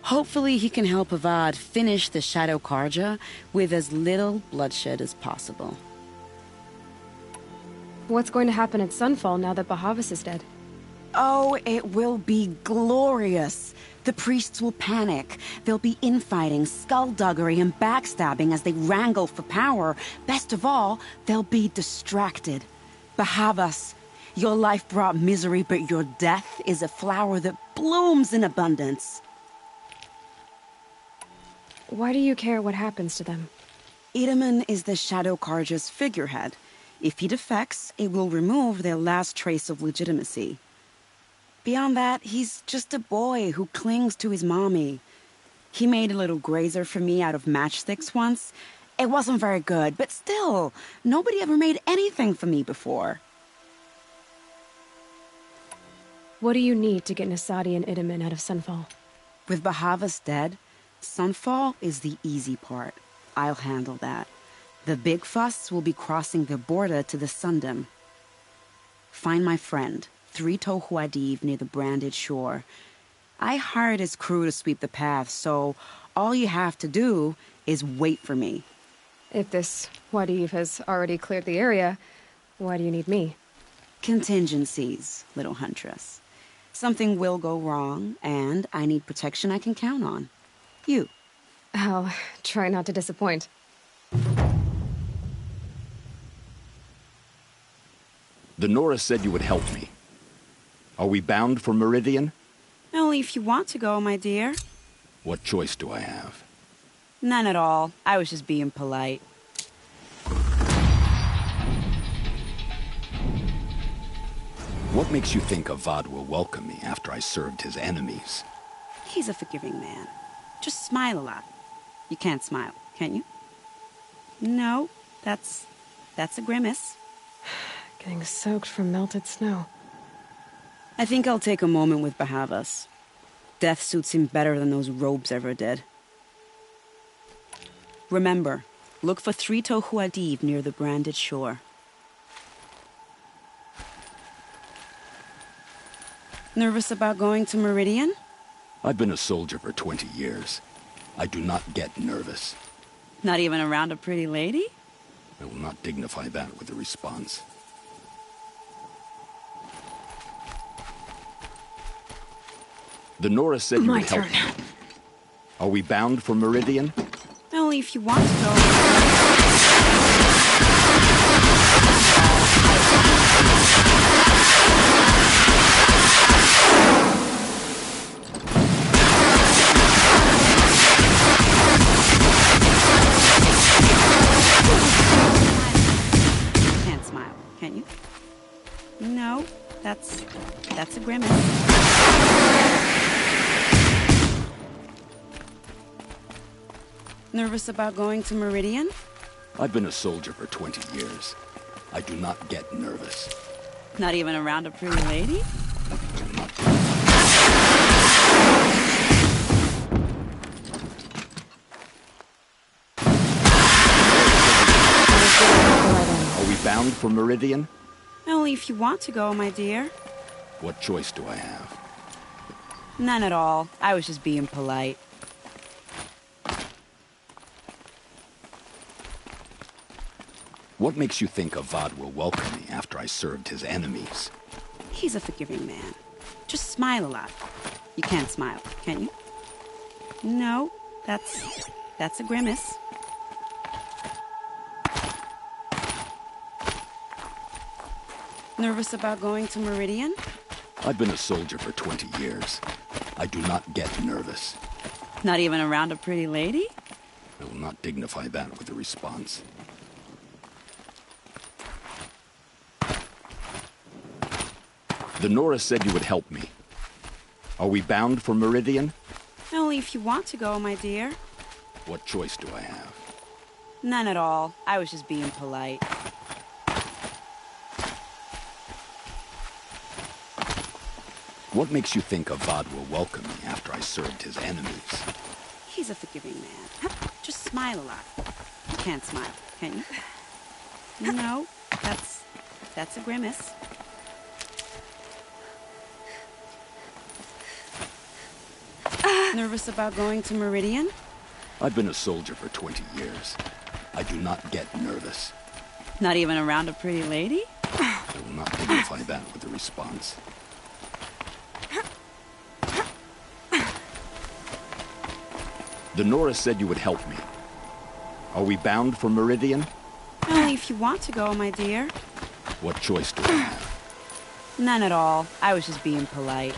Hopefully he can help Avad finish the Shadow Karja with as little bloodshed as possible. What's going to happen at Sunfall now that Bahavas is dead? Oh, it will be glorious. The priests will panic. There'll be infighting, skullduggery, and backstabbing as they wrangle for power. Best of all, they'll be distracted. Bahavas, your life brought misery, but your death is a flower that blooms in abundance. Why do you care what happens to them? Itaman is the Shadow Karja's figurehead. If he defects, it will remove their last trace of legitimacy. Beyond that, he's just a boy who clings to his mommy. He made a little grazer for me out of matchsticks once. It wasn't very good, but still, nobody ever made anything for me before. What do you need to get Nasadi and Itaman out of Sunfall? With Bahavas dead, Sunfall is the easy part. I'll handle that. The big fuss will be crossing the border to the Sundom. Find my friend, 3 Tohuadiv near the branded shore. I hired his crew to sweep the path, so all you have to do is wait for me. If this Wadiv has already cleared the area, why do you need me? Contingencies, little huntress. Something will go wrong, and I need protection I can count on. You. I'll try not to disappoint. The Nora said you would help me. Are we bound for Meridian? Only if you want to go, my dear. What choice do I have? None at all. I was just being polite. What makes you think Avad will welcome me after I served his enemies? He's a forgiving man. Just smile a lot. You can't smile, can you? No, that's a grimace. Getting soaked from melted snow. I think I'll take a moment with Bahavas. Death suits him better than those robes ever did. Remember, look for 3 Tohuadiv near the branded shore. Nervous about going to Meridian? I've been a soldier for 20 years. I do not get nervous. Not even around a pretty lady? I will not dignify that with a response. The Nora said you would help me. Are we bound for Meridian? Only if you want to go. Can't smile, can you? No, that's a grimace. Nervous about going to Meridian? I've been a soldier for 20 years. I do not get nervous. Not even around a pretty lady? Are we bound for Meridian? Only if you want to go, my dear. What choice do I have? None at all. I was just being polite. What makes you think Avad will welcome me after I served his enemies? He's a forgiving man. Just smile a lot. You can't smile, can you? No, that's a grimace. Nervous about going to Meridian? I've been a soldier for 20 years. I do not get nervous. Not even around a pretty lady? I will not dignify that with a response. The Nora said you would help me. Are we bound for Meridian? Only if you want to go, my dear. What choice do I have? None at all. I was just being polite. What makes you think Avad will welcome me after I served his enemies? He's a forgiving man. Just smile a lot. You can't smile, can you? No, that's a grimace. Nervous about going to Meridian? I've been a soldier for 20 years. I do not get nervous. Not even around a pretty lady? I will not dignify that with a response. The Nora said you would help me. Are we bound for Meridian? Only if you want to go, my dear. What choice do I have? None at all. I was just being polite.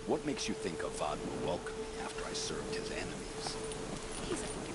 What makes you think Avad will welcome me after I served his enemies? He's a